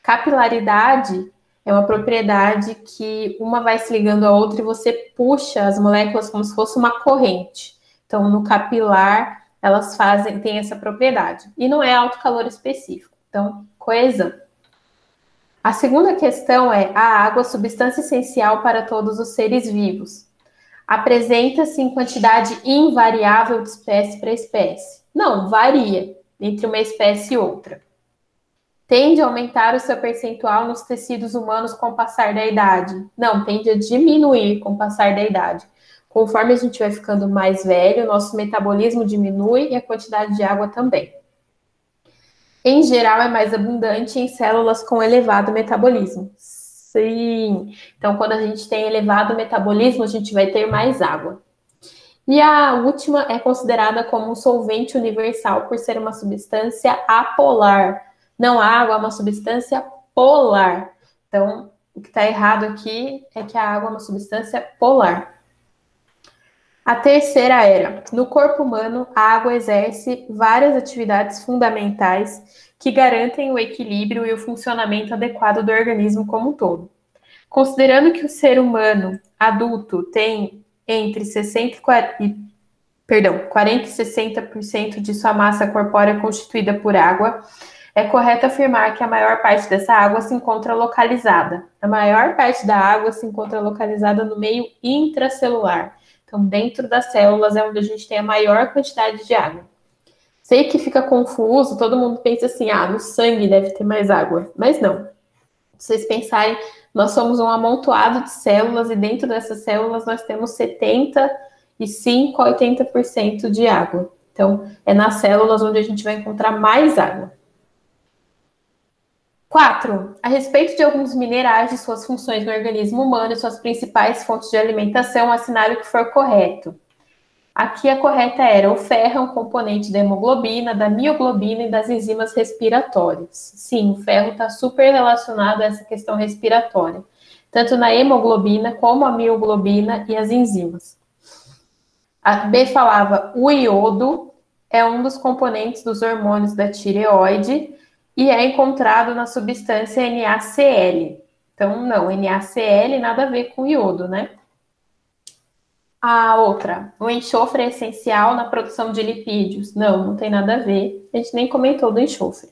Capilaridade é uma propriedade que uma vai se ligando à outra e você puxa as moléculas como se fosse uma corrente. Então, no capilar, elas têm essa propriedade. E não é alto calor específico. Então, coesão. A segunda questão é a água, substância essencial para todos os seres vivos. Apresenta-se em quantidade invariável de espécie para espécie. Não, varia entre uma espécie e outra. Tende a aumentar o seu percentual nos tecidos humanos com o passar da idade. Não, tende a diminuir com o passar da idade. Conforme a gente vai ficando mais velho, nosso metabolismo diminui e a quantidade de água também. Em geral, é mais abundante em células com elevado metabolismo. Sim. Então, quando a gente tem elevado metabolismo, a gente vai ter mais água. E a última é considerada como um solvente universal por ser uma substância apolar. Não, a água é uma substância polar. Então, o que está errado aqui é que a água é uma substância polar. A terceira era, no corpo humano, a água exerce várias atividades fundamentais que garantem o equilíbrio e o funcionamento adequado do organismo como um todo. Considerando que o ser humano adulto tem entre 40 e 60% de sua massa corpórea constituída por água, é correto afirmar que a maior parte dessa água se encontra localizada. A maior parte da água se encontra localizada no meio intracelular. Então, dentro das células é onde a gente tem a maior quantidade de água. Sei que fica confuso, todo mundo pensa assim, no sangue deve ter mais água. Mas não. Se vocês pensarem, nós somos um amontoado de células e dentro dessas células nós temos 75% a 80% de água. Então, é nas células onde a gente vai encontrar mais água. 4. A respeito de alguns minerais e suas funções no organismo humano e suas principais fontes de alimentação, assinale o que for correto. Aqui a correta era o ferro é um componente da hemoglobina, da mioglobina e das enzimas respiratórias. Sim, o ferro está super relacionado a essa questão respiratória, tanto na hemoglobina como a mioglobina e as enzimas. A B falava o iodo é um dos componentes dos hormônios da tireoide e é encontrado na substância NaCl. Então, não, NaCl nada a ver com iodo, né? A outra, o enxofre é essencial na produção de lipídios. Não, não tem nada a ver. A gente nem comentou do enxofre.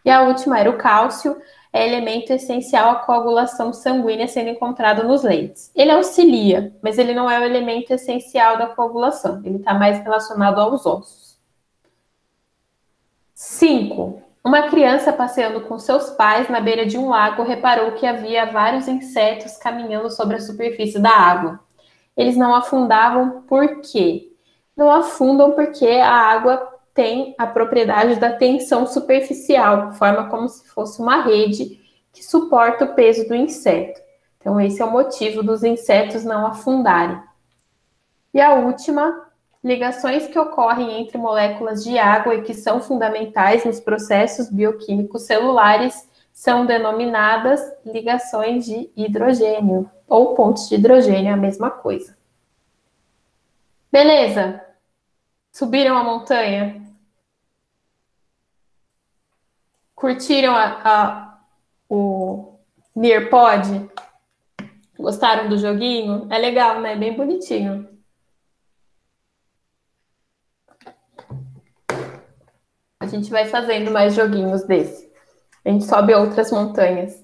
E a última era o cálcio, é elemento essencial à coagulação sanguínea sendo encontrado nos leites. Ele auxilia, mas ele não é o elemento essencial da coagulação. Ele está mais relacionado aos ossos. 5. Uma criança passeando com seus pais na beira de um lago reparou que havia vários insetos caminhando sobre a superfície da água. Eles não afundavam por quê? Não afundam porque a água tem a propriedade da tensão superficial, forma como se fosse uma rede que suporta o peso do inseto. Então, esse é o motivo dos insetos não afundarem. E a última, ligações que ocorrem entre moléculas de água e que são fundamentais nos processos bioquímicos celulares são denominadas ligações de hidrogênio, ou pontes de hidrogênio, é a mesma coisa. Beleza? Subiram a montanha? Curtiram o Nearpod? Gostaram do joguinho? É legal, né? Bem bonitinho. A gente vai fazendo mais joguinhos desse. A gente sobe outras montanhas.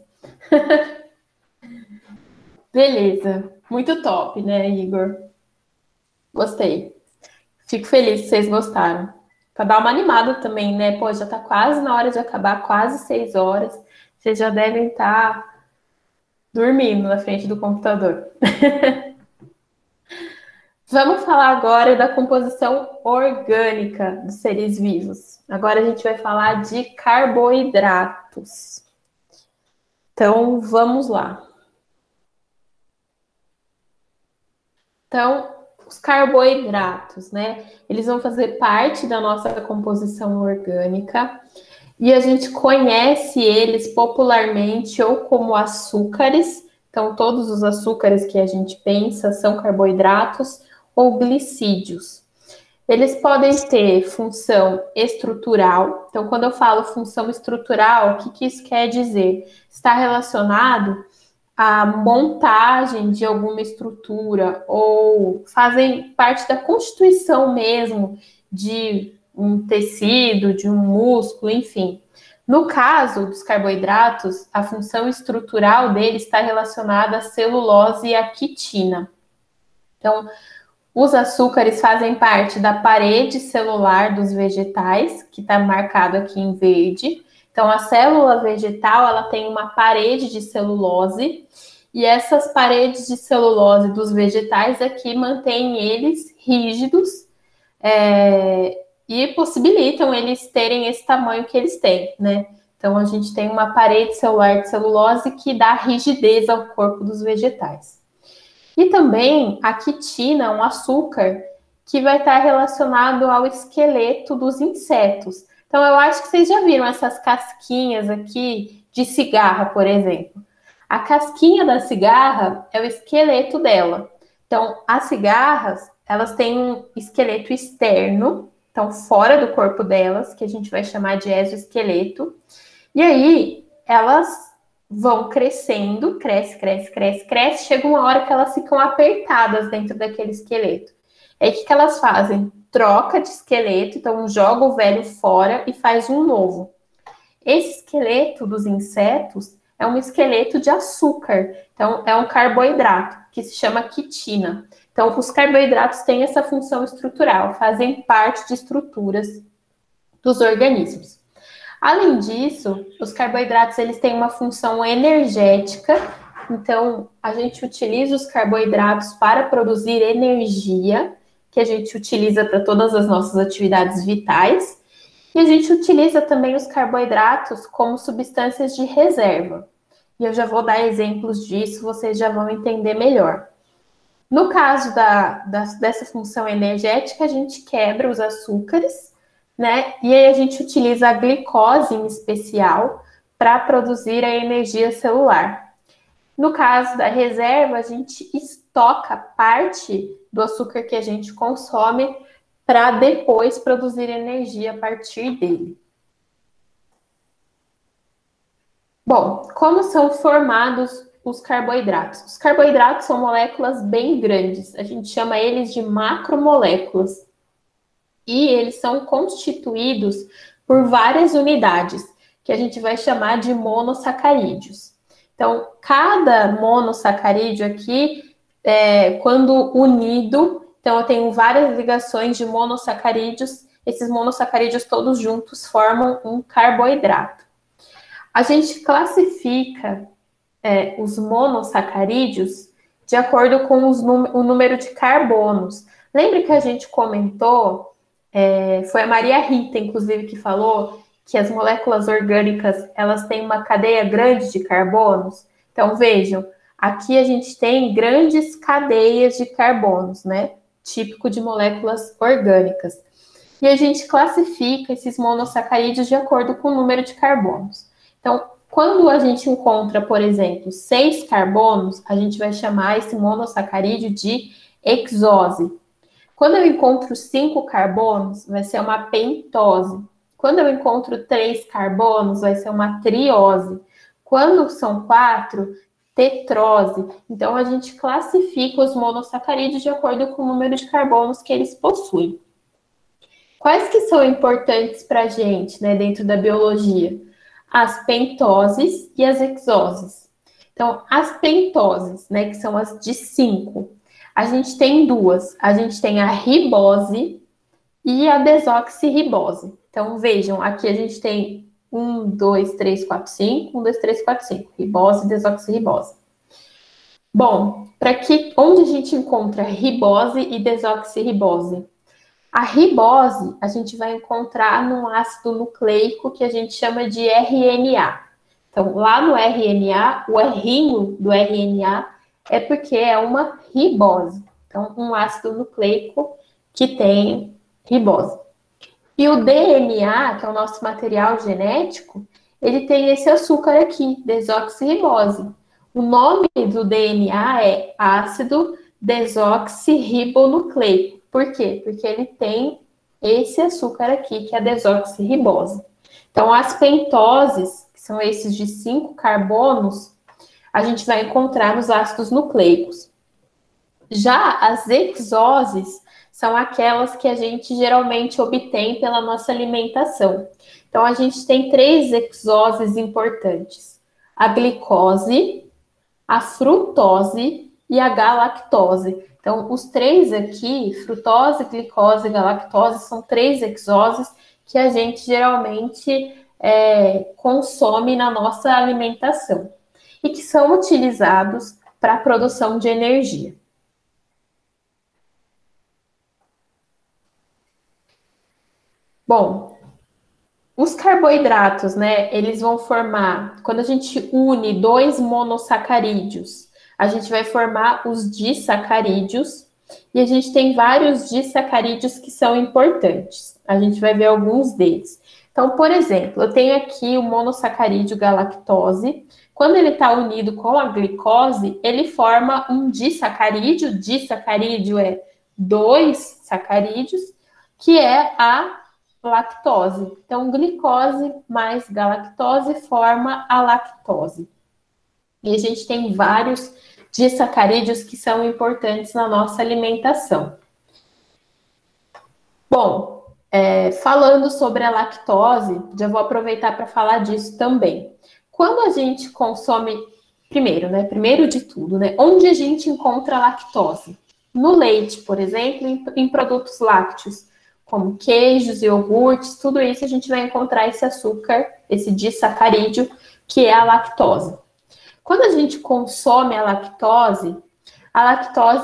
Beleza. Muito top, né, Igor? Gostei. Fico feliz que vocês gostaram. Para dar uma animada também, né? Pô, já tá quase na hora de acabar, quase 6 horas. Vocês já devem estar dormindo na frente do computador. Vamos falar agora da composição orgânica dos seres vivos. Agora a gente vai falar de carboidratos. Então, vamos lá. Então, os carboidratos, né? Eles vão fazer parte da nossa composição orgânica e a gente conhece eles popularmente ou como açúcares. Então, todos os açúcares que a gente pensa são carboidratos ou glicídios. Eles podem ter função estrutural. Então, quando eu falo função estrutural, o que isso quer dizer? Está relacionado à montagem de alguma estrutura ou fazem parte da constituição mesmo de um tecido, de um músculo, enfim. No caso dos carboidratos, a função estrutural deles está relacionada à celulose e à quitina. Então, os açúcares fazem parte da parede celular dos vegetais, que está marcado aqui em verde. Então, a célula vegetal, ela tem uma parede de celulose, e essas paredes de celulose dos vegetais aqui mantêm eles rígidos, e possibilitam eles terem esse tamanho que eles têm, né? Então, a gente tem uma parede celular de celulose que dá rigidez ao corpo dos vegetais. E também a quitina, um açúcar, que vai estar relacionado ao esqueleto dos insetos. Então, eu acho que vocês já viram essas casquinhas aqui de cigarra, por exemplo. A casquinha da cigarra é o esqueleto dela. Então, as cigarras, elas têm um esqueleto externo, então fora do corpo delas, que a gente vai chamar de exoesqueleto. E aí, elas vão crescendo, cresce, chega uma hora que elas ficam apertadas dentro daquele esqueleto. Aí, o que elas fazem? Troca de esqueleto, então joga o velho fora e faz um novo. Esse esqueleto dos insetos é um esqueleto de açúcar, então é um carboidrato, que se chama quitina. Então, os carboidratos têm essa função estrutural, fazem parte de estruturas dos organismos. Além disso, os carboidratos eles têm uma função energética, então a gente utiliza os carboidratos para produzir energia, que a gente utiliza para todas as nossas atividades vitais, e a gente utiliza também os carboidratos como substâncias de reserva. E eu já vou dar exemplos disso, vocês já vão entender melhor. No caso dessa função energética, a gente quebra os açúcares, né? E aí a gente utiliza a glicose em especial para produzir a energia celular. No caso da reserva, a gente estoca parte do açúcar que a gente consome para depois produzir energia a partir dele. Bom, como são formados os carboidratos? Os carboidratos são moléculas bem grandes, a gente chama eles de macromoléculas. E eles são constituídos por várias unidades, que a gente vai chamar de monossacarídeos. Então, cada monossacarídeo aqui, quando unido, então eu tenho várias ligações de monossacarídeos, esses monossacarídeos todos juntos formam um carboidrato. A gente classifica os monossacarídeos de acordo com o número de carbonos. Lembra que a gente comentou, foi a Maria Rita, inclusive, que falou que as moléculas orgânicas, elas têm uma cadeia grande de carbonos? Então, vejam, aqui a gente tem grandes cadeias de carbonos, né? Típico de moléculas orgânicas. E a gente classifica esses monossacarídeos de acordo com o número de carbonos. Então, quando a gente encontra, por exemplo, 6 carbonos, a gente vai chamar esse monossacarídeo de hexose. Quando eu encontro 5 carbonos, vai ser uma pentose. Quando eu encontro 3 carbonos, vai ser uma triose. Quando são 4, tetrose. Então, a gente classifica os monossacarídeos de acordo com o número de carbonos que eles possuem. Quais que são importantes para a gente, né, dentro da biologia? As pentoses e as hexoses. Então, as pentoses, né, que são as de 5, a gente tem duas. A gente tem a ribose e a desoxirribose. Então, vejam, aqui a gente tem 1, 2, 3, 4, 5, 1, 2, 3, 4, 5. Ribose e desoxirribose. Bom, onde a gente encontra ribose e desoxirribose? A ribose a gente vai encontrar num ácido nucleico que a gente chama de RNA. Então, lá no RNA, o errinho do RNA é porque é uma ribose. Então, um ácido nucleico que tem ribose. E o DNA, que é o nosso material genético, ele tem esse açúcar aqui, desoxirribose. O nome do DNA é ácido desoxirribonucleico. Por quê? Porque ele tem esse açúcar aqui, que é a desoxirribose. Então, as pentoses, que são esses de 5 carbonos, a gente vai encontrar nos ácidos nucleicos. Já as hexoses são aquelas que a gente geralmente obtém pela nossa alimentação. Então, a gente tem 3 hexoses importantes: a glicose, a frutose e a galactose. Então, os 3 aqui, frutose, glicose e galactose, são 3 hexoses que a gente geralmente consome na nossa alimentação e que são utilizados para a produção de energia. Bom, os carboidratos, né, eles vão formar, quando a gente une 2 monossacarídeos, a gente vai formar os disacarídeos, e a gente tem vários disacarídeos que são importantes. A gente vai ver alguns deles. Então, por exemplo, eu tenho aqui o monossacarídeo galactose. Quando ele está unido com a glicose, ele forma um disacarídeo. Disacarídeo é 2 sacarídeos, que é a lactose. Então, glicose mais galactose forma a lactose. E a gente tem vários disacarídeos que são importantes na nossa alimentação. Bom, falando sobre a lactose, já vou aproveitar para falar disso também. Quando a gente consome, primeiro de tudo, né, onde a gente encontra a lactose? No leite, por exemplo, em produtos lácteos, como queijos, iogurtes, tudo isso a gente vai encontrar esse açúcar, esse disacarídeo, que é a lactose. Quando a gente consome a lactose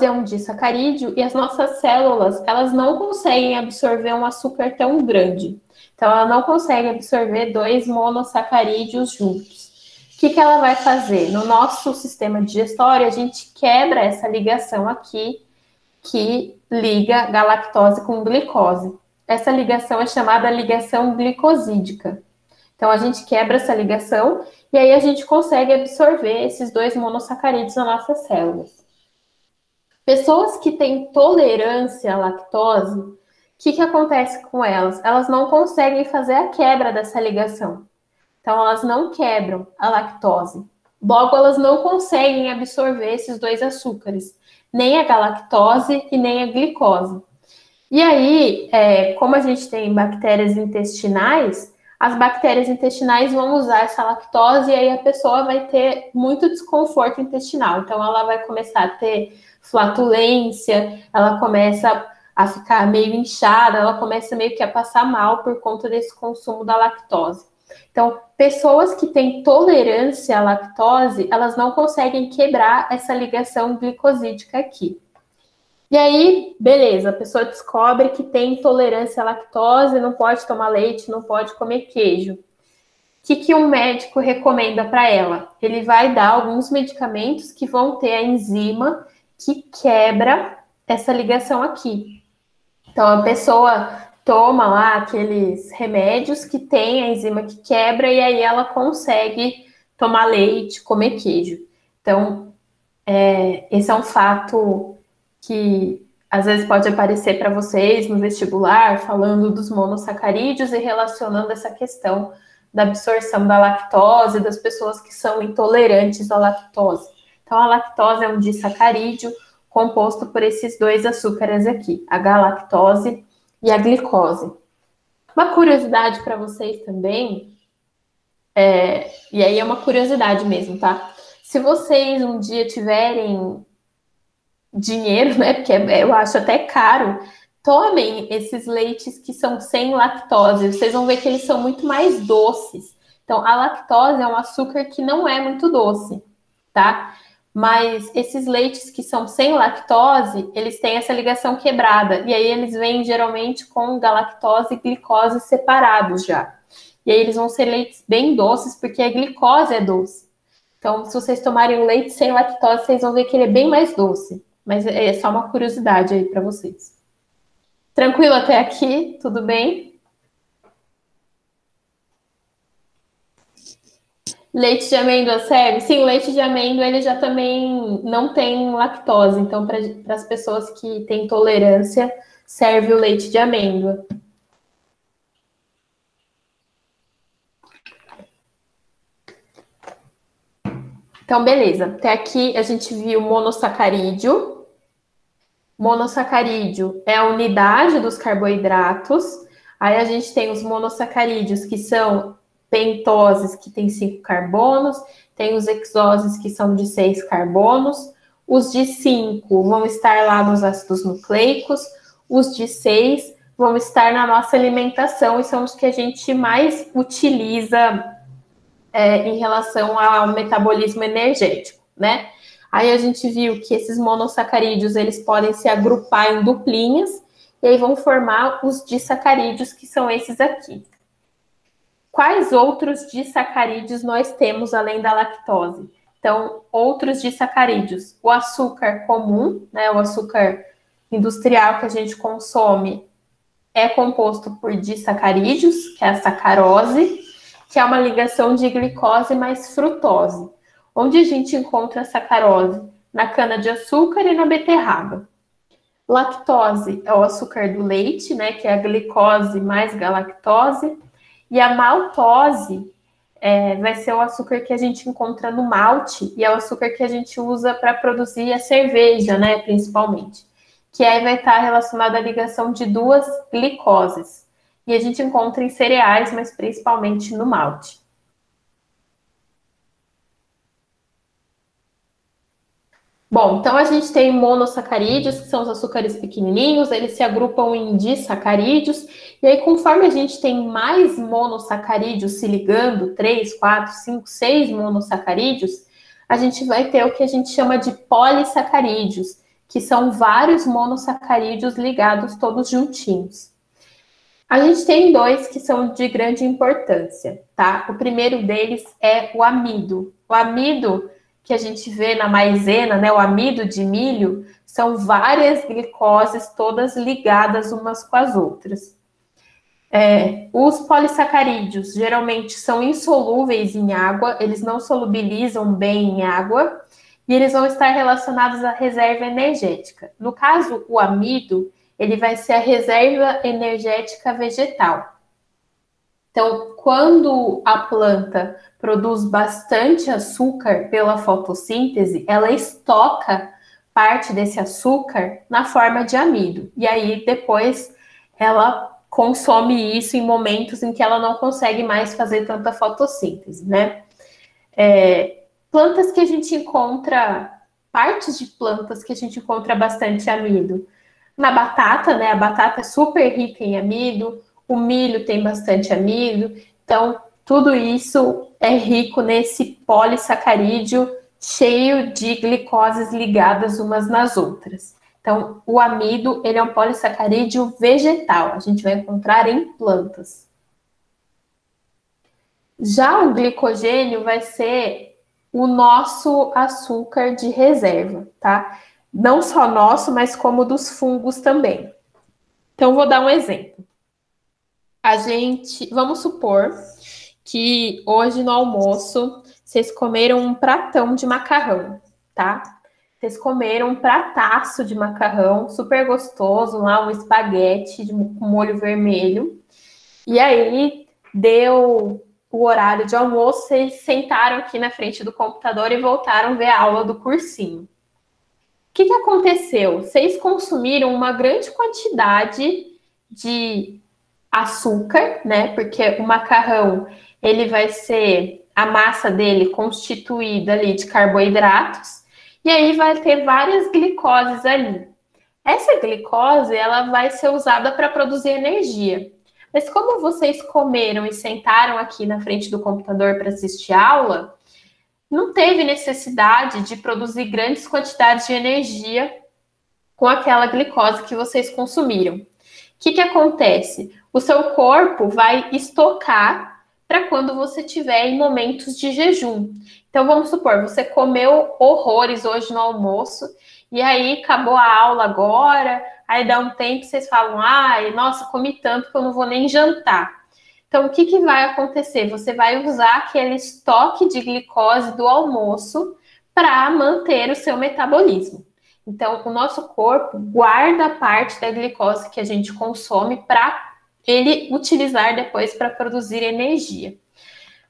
é um disacarídeo e as nossas células, elas não conseguem absorver um açúcar tão grande. Então, ela não consegue absorver 2 monossacarídeos juntos. O que ela vai fazer? No nosso sistema digestório, a gente quebra essa ligação aqui, que liga galactose com glicose. Essa ligação é chamada ligação glicosídica. Então, a gente quebra essa ligação e aí a gente consegue absorver esses 2 monossacarídeos nas nossas células. Pessoas que têm tolerância à lactose, o que acontece com elas? Elas não conseguem fazer a quebra dessa ligação. Então, elas não quebram a lactose. Logo, elas não conseguem absorver esses 2 açúcares, nem a galactose e nem a glicose. E aí, como a gente tem bactérias intestinais, as bactérias intestinais vão usar essa lactose e aí a pessoa vai ter muito desconforto intestinal. Então, ela vai começar a ter flatulência, ela começa a ficar meio inchada, ela começa meio que a passar mal por conta desse consumo da lactose. Então, pessoas que têm tolerância à lactose, elas não conseguem quebrar essa ligação glicosídica aqui. E aí, beleza, a pessoa descobre que tem intolerância à lactose, não pode tomar leite, não pode comer queijo. O que um médico recomenda para ela? Ele vai dar alguns medicamentos que vão ter a enzima que quebra essa ligação aqui. Então, a pessoa toma lá aqueles remédios que tem a enzima que quebra e aí ela consegue tomar leite, comer queijo. Então, esse é um fato que às vezes pode aparecer para vocês no vestibular, falando dos monossacarídeos e relacionando essa questão da absorção da lactose, das pessoas que são intolerantes à lactose. Então, a lactose é um disacarídeo composto por esses 2 açúcares aqui, a galactose e a glicose. Uma curiosidade para vocês também, e aí é uma curiosidade mesmo, tá? Se vocês um dia tiverem dinheiro, né, porque eu acho até caro, tomem esses leites que são sem lactose, vocês vão ver que eles são muito mais doces. Então, a lactose é um açúcar que não é muito doce, tá? Mas esses leites que são sem lactose, eles têm essa ligação quebrada, e aí eles vêm geralmente com galactose e glicose separados já. E aí eles vão ser leites bem doces, porque a glicose é doce. Então, se vocês tomarem o leite sem lactose, vocês vão ver que ele é bem mais doce. Mas é só uma curiosidade aí para vocês. Tranquilo até aqui? Tudo bem? Leite de amêndoa serve? Sim, o leite de amêndoa ele já também não tem lactose. Então, para as pessoas que têm intolerância, serve o leite de amêndoa. Então, beleza. Até aqui a gente viu monossacarídeo. Monossacarídeo é a unidade dos carboidratos. Aí a gente tem os monossacarídeos, que são pentoses, que tem 5 carbonos. Tem os hexoses, que são de 6 carbonos. Os de 5 vão estar lá nos ácidos nucleicos. Os de 6 vão estar na nossa alimentação e são os que a gente mais utiliza em relação ao metabolismo energético, né? Aí a gente viu que esses monossacarídeos, eles podem se agrupar em duplinhas e aí vão formar os disacarídeos, que são esses aqui. Quais outros disacarídeos nós temos além da lactose? Então, outros disacarídeos. O açúcar comum, né, o açúcar industrial que a gente consome, é composto por disacarídeos, que é a sacarose, que é uma ligação de glicose mais frutose. Onde a gente encontra a sacarose? Na cana-de-açúcar e na beterraba. Lactose é o açúcar do leite, né, que é a glicose mais galactose. E a maltose vai ser o açúcar que a gente encontra no malte e é o açúcar que a gente usa para produzir a cerveja, né, principalmente. Que aí vai estar relacionado à ligação de duas glicoses. E a gente encontra em cereais, mas principalmente no malte. Bom, então a gente tem monossacarídeos, que são os açúcares pequenininhos, eles se agrupam em disacarídeos, e aí conforme a gente tem mais monossacarídeos se ligando, 3, 4, 5, 6 monossacarídeos, a gente vai ter o que a gente chama de polissacarídeos, que são vários monossacarídeos ligados todos juntinhos. A gente tem 2 que são de grande importância, tá? O primeiro deles é o amido. O amido que a gente vê na maisena, né, o amido de milho, são várias glicoses todas ligadas umas com as outras. Os polissacarídeos geralmente são insolúveis em água, eles não solubilizam bem em água, e eles vão estar relacionados à reserva energética. No caso, o amido, ele vai ser a reserva energética vegetal. Então, quando a planta produz bastante açúcar pela fotossíntese, ela estoca parte desse açúcar na forma de amido. E aí, depois, ela consome isso em momentos em que ela não consegue mais fazer tanta fotossíntese, né? Plantas que a gente encontra, partes de plantas que a gente encontra bastante amido. Na batata, né? A batata é super rica em amido, o milho tem bastante amido, então tudo isso é rico nesse polissacarídeo cheio de glicoses ligadas umas nas outras. Então, o amido, ele é um polissacarídeo vegetal, a gente vai encontrar em plantas. Já o glicogênio vai ser o nosso açúcar de reserva, tá? Não só nosso, mas como dos fungos também. Então, vou dar um exemplo. Vamos supor que hoje no almoço vocês comeram um pratão de macarrão, tá? Vocês comeram um prataço de macarrão, super gostoso, lá um espaguete com molho vermelho. E aí, deu o horário de almoço, vocês sentaram aqui na frente do computador e voltaram ver a aula do cursinho. O que aconteceu? Vocês consumiram uma grande quantidade de açúcar, né? Porque o macarrão, ele vai ser a massa dele constituída ali de carboidratos, e aí vai ter várias glicoses ali. Essa glicose, ela vai ser usada para produzir energia. Mas como vocês comeram e sentaram aqui na frente do computador para assistir aula, não teve necessidade de produzir grandes quantidades de energia com aquela glicose que vocês consumiram. O que acontece? O seu corpo vai estocar para quando você tiver em momentos de jejum. Então, vamos supor, você comeu horrores hoje no almoço, e aí acabou a aula agora, aí dá um tempo, vocês falam, ai, nossa, comi tanto que eu não vou nem jantar. Então, o que, que vai acontecer? Você vai usar aquele estoque de glicose do almoço para manter o seu metabolismo. Então, o nosso corpo guarda parte da glicose que a gente consome para ele utilizar depois para produzir energia.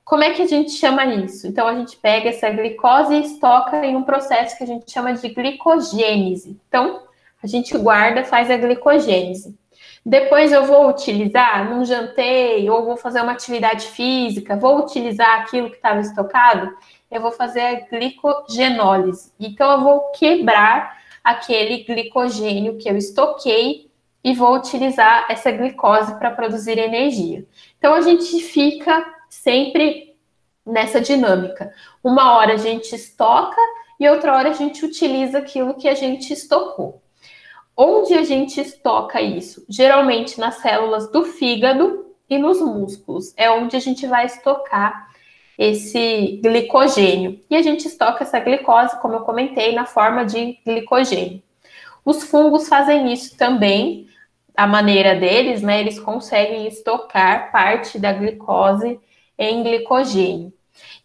Como é que a gente chama isso? Então, a gente pega essa glicose e estoca em um processo que a gente chama de glicogênese. Então, a gente guarda, faz a glicogênese. Depois eu vou utilizar, não jantei, ou vou fazer uma atividade física, vou utilizar aquilo que estava estocado, eu vou fazer a glicogenólise. Então, eu vou quebrar aquele glicogênio que eu estoquei e vou utilizar essa glicose para produzir energia. Então, a gente fica sempre nessa dinâmica. Uma hora a gente estoca e outra hora a gente utiliza aquilo que a gente estocou. Onde a gente estoca isso? Geralmente nas células do fígado e nos músculos. É onde a gente vai estocar esse glicogênio. E a gente estoca essa glicose, como eu comentei, na forma de glicogênio. Os fungos fazem isso também, a maneira deles, né? Eles conseguem estocar parte da glicose em glicogênio.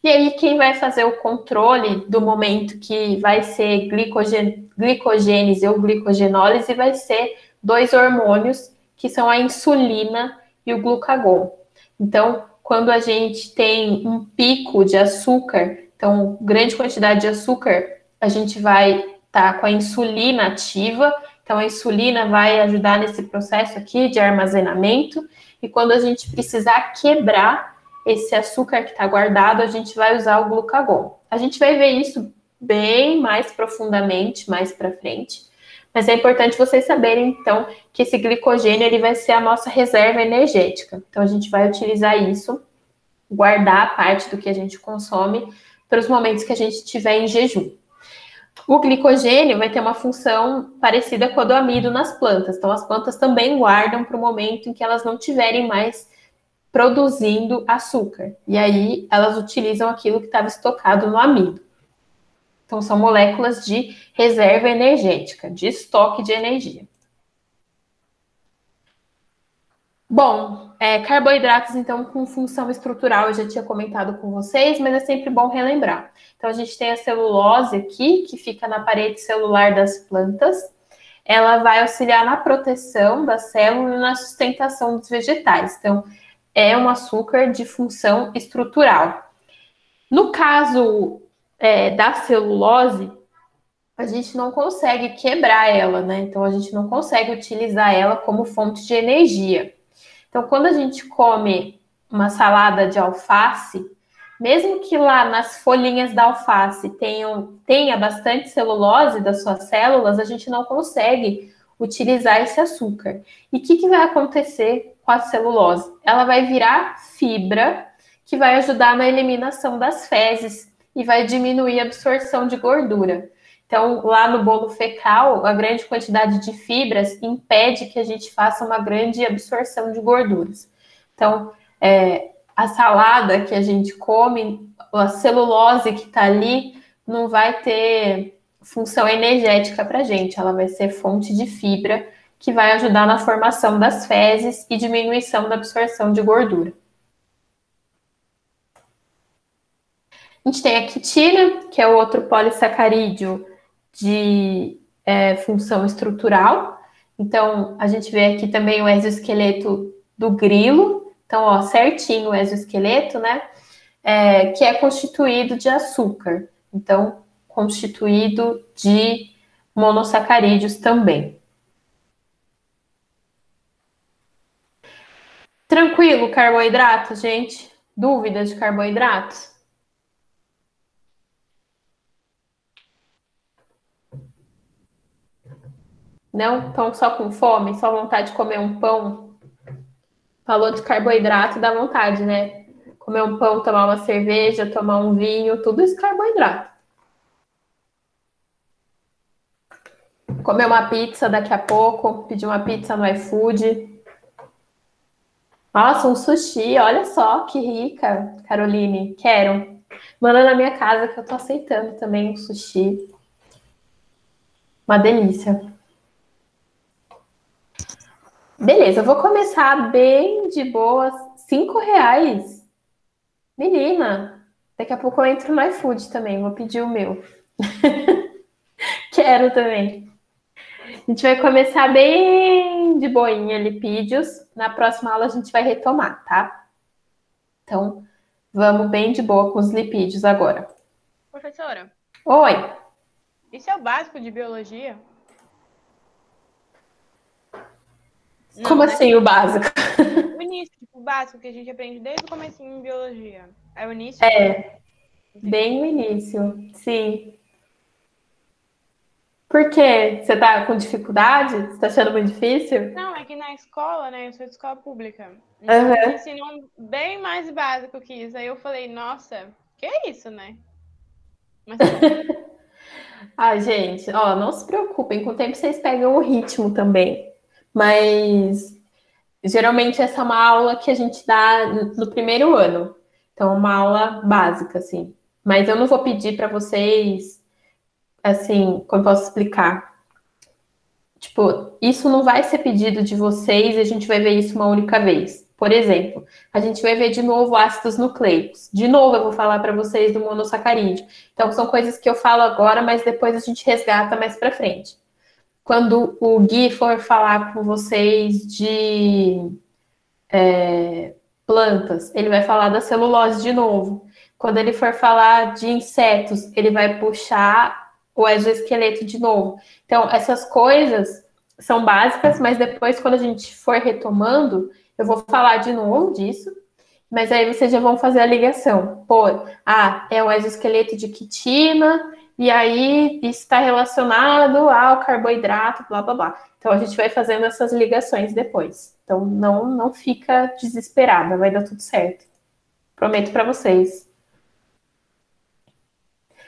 E aí, quem vai fazer o controle do momento que vai ser glicogênese ou glicogenólise vai ser dois hormônios, que são a insulina e o glucagon. Então, quando a gente tem um pico de açúcar, então, grande quantidade de açúcar, a gente vai estar com a insulina ativa. Então, a insulina vai ajudar nesse processo aqui de armazenamento. E quando a gente precisar quebrar esse açúcar que está guardado, a gente vai usar o glucagon. A gente vai ver isso bem mais profundamente, mais para frente. Mas é importante vocês saberem, então, que esse glicogênio ele vai ser a nossa reserva energética. Então, a gente vai utilizar isso, guardar a parte do que a gente consome para os momentos que a gente estiver em jejum. O glicogênio vai ter uma função parecida com a do amido nas plantas. Então, as plantas também guardam para o momento em que elas não tiverem mais produzindo açúcar. E aí, elas utilizam aquilo que estava estocado no amido. Então, são moléculas de reserva energética, de estoque de energia. Bom, carboidratos, então, com função estrutural, eu já tinha comentado com vocês, mas é sempre bom relembrar. Então, a gente tem a celulose aqui, que fica na parede celular das plantas. Ela vai auxiliar na proteção da célula e na sustentação dos vegetais. Então, é um açúcar de função estrutural. No caso da celulose, a gente não consegue quebrar ela, né? Então, a gente não consegue utilizar ela como fonte de energia. Então, quando a gente come uma salada de alface, mesmo que lá nas folhinhas da alface tenha bastante celulose das suas células, a gente não consegue utilizar esse açúcar. E o que vai acontecer com a celulose? Ela vai virar fibra, que vai ajudar na eliminação das fezes e vai diminuir a absorção de gordura. Então, lá no bolo fecal, a grande quantidade de fibras impede que a gente faça uma grande absorção de gorduras. Então, a salada que a gente come, a celulose que está ali, não vai ter função energética para a gente, ela vai ser fonte de fibra que vai ajudar na formação das fezes e diminuição da absorção de gordura. A gente tem a quitina, que é o outro polissacarídeo de função estrutural. Então, a gente vê aqui também o exoesqueleto do grilo. Então, ó, certinho o exoesqueleto, né? Que é constituído de açúcar. Então, constituído de monossacarídeos também. Tranquilo, carboidratos, gente? Dúvidas de carboidratos? Não? Estão só com fome? Só vontade de comer um pão? Falou de carboidrato, dá vontade, né? Comer um pão, tomar uma cerveja, tomar um vinho, tudo isso é carboidrato. Comer uma pizza daqui a pouco, pedir uma pizza no iFood. Nossa, um sushi, olha só que rica, Caroline. Quero. Manda na minha casa que eu tô aceitando também um sushi. Uma delícia. Beleza, eu vou começar bem de boas, R$ 5? Menina, daqui a pouco eu entro no iFood também, vou pedir o meu. Quero também. A gente vai começar bem de boinha, lipídios. Na próxima aula a gente vai retomar, tá? Então, vamos bem de boa com os lipídios agora. Professora, Oi! isso é o básico de biologia? Como né? assim o básico? O início, tipo, o básico que a gente aprende desde o comecinho em biologia. É o início? Bem no início, sim. Por quê? Você tá com dificuldade? Você tá achando muito difícil? Não, é que na escola, né? Eu sou de escola pública. Então, eles ensinam bem mais básico que isso. Aí eu falei, nossa, que é isso, né? Mas tá bom. Ah, gente, ó, não se preocupem, com o tempo vocês pegam o ritmo também. Mas geralmente essa é uma aula que a gente dá no primeiro ano. Então, uma aula básica, assim. Mas eu não vou pedir para vocês, assim, como eu posso explicar? Tipo, isso não vai ser pedido de vocês e a gente vai ver isso uma única vez. Por exemplo, a gente vai ver de novo ácidos nucleicos. De novo, eu vou falar para vocês do monossacarídeo. Então, são coisas que eu falo agora, mas depois a gente resgata mais para frente. Quando o Gui for falar com vocês de plantas, ele vai falar da celulose de novo. Quando ele for falar de insetos, ele vai puxar o exoesqueleto de novo. Então, essas coisas são básicas, mas depois, quando a gente for retomando, eu vou falar de novo disso, mas aí vocês já vão fazer a ligação. Pô, é o exoesqueleto de quitina, e aí isso está relacionado ao carboidrato, blá, blá, blá. Então, a gente vai fazendo essas ligações depois. Então, não fica desesperada, vai dar tudo certo. Prometo para vocês.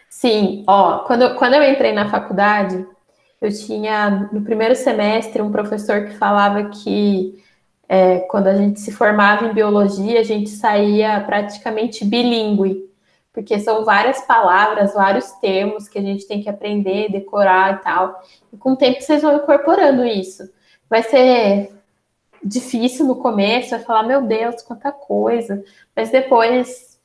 Sim, ó, quando eu entrei na faculdade, eu tinha, no primeiro semestre, um professor que falava que quando a gente se formava em biologia, a gente saía praticamente bilíngue, porque são várias palavras, vários termos que a gente tem que aprender, decorar e tal. E com o tempo vocês vão incorporando isso. Vai ser difícil no começo, vai falar, meu Deus, quanta coisa. Mas depois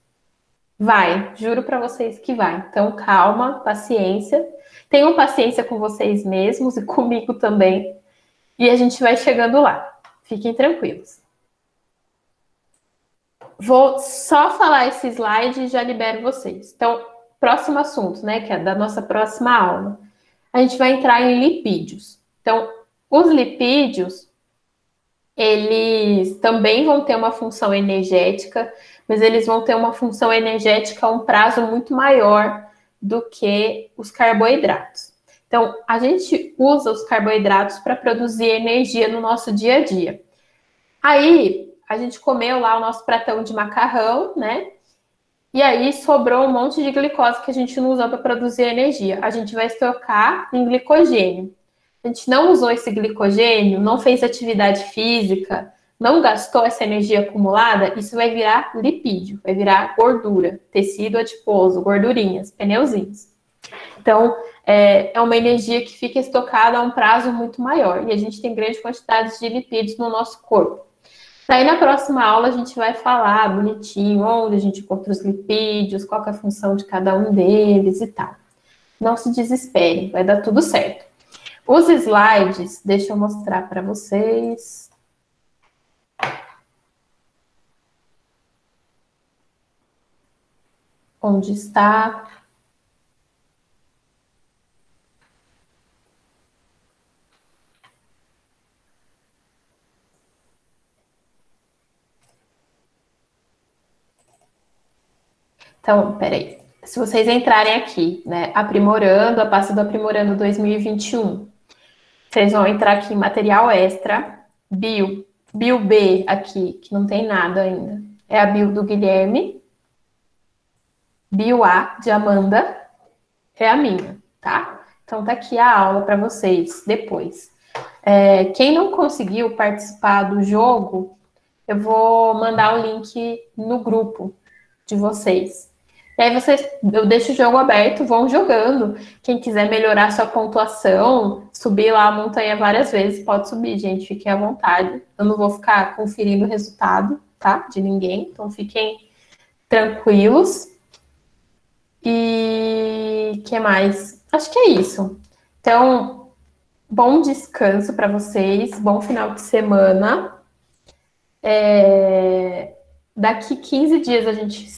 vai, juro para vocês que vai. Então, calma, paciência. Tenham paciência com vocês mesmos e comigo também. E a gente vai chegando lá. Fiquem tranquilos. Vou só falar esse slide e já libero vocês. Então, próximo assunto, né, que é da nossa próxima aula. A gente vai entrar em lipídios. Então, os lipídios, eles também vão ter uma função energética, mas eles vão ter uma função energética a um prazo muito maior do que os carboidratos. Então, a gente usa os carboidratos para produzir energia no nosso dia a dia. Aí, a gente comeu lá o nosso pratão de macarrão, né? E aí sobrou um monte de glicose que a gente não usou para produzir energia. A gente vai estocar em glicogênio. A gente não usou esse glicogênio, não fez atividade física, não gastou essa energia acumulada, isso vai virar lipídio, vai virar gordura, tecido adiposo, gordurinhas, pneuzinhos. Então, é uma energia que fica estocada a um prazo muito maior. E a gente tem grande quantidade de lipídios no nosso corpo. Daí, na próxima aula, a gente vai falar bonitinho onde a gente encontra os lipídios, qual que é a função de cada um deles e tal. Não se desesperem, vai dar tudo certo. Os slides, deixa eu mostrar para vocês. Onde está? Então, peraí. Se vocês entrarem aqui, né, aprimorando, a pasta do Aprimorando 2021, vocês vão entrar aqui em material extra, bio B aqui, que não tem nada ainda. É a bio do Guilherme. Bio A, de Amanda, é a minha, tá? Então tá aqui a aula para vocês depois. Quem não conseguiu participar do jogo, eu vou mandar o link no grupo de vocês. E aí eu deixo o jogo aberto, vão jogando. Quem quiser melhorar sua pontuação, subir lá a montanha várias vezes, pode subir, gente, fiquem à vontade. Eu não vou ficar conferindo o resultado, tá? De ninguém. Então, fiquem tranquilos. E que mais? Acho que é isso. Então, bom descanso para vocês, bom final de semana. Daqui 15 dias a gente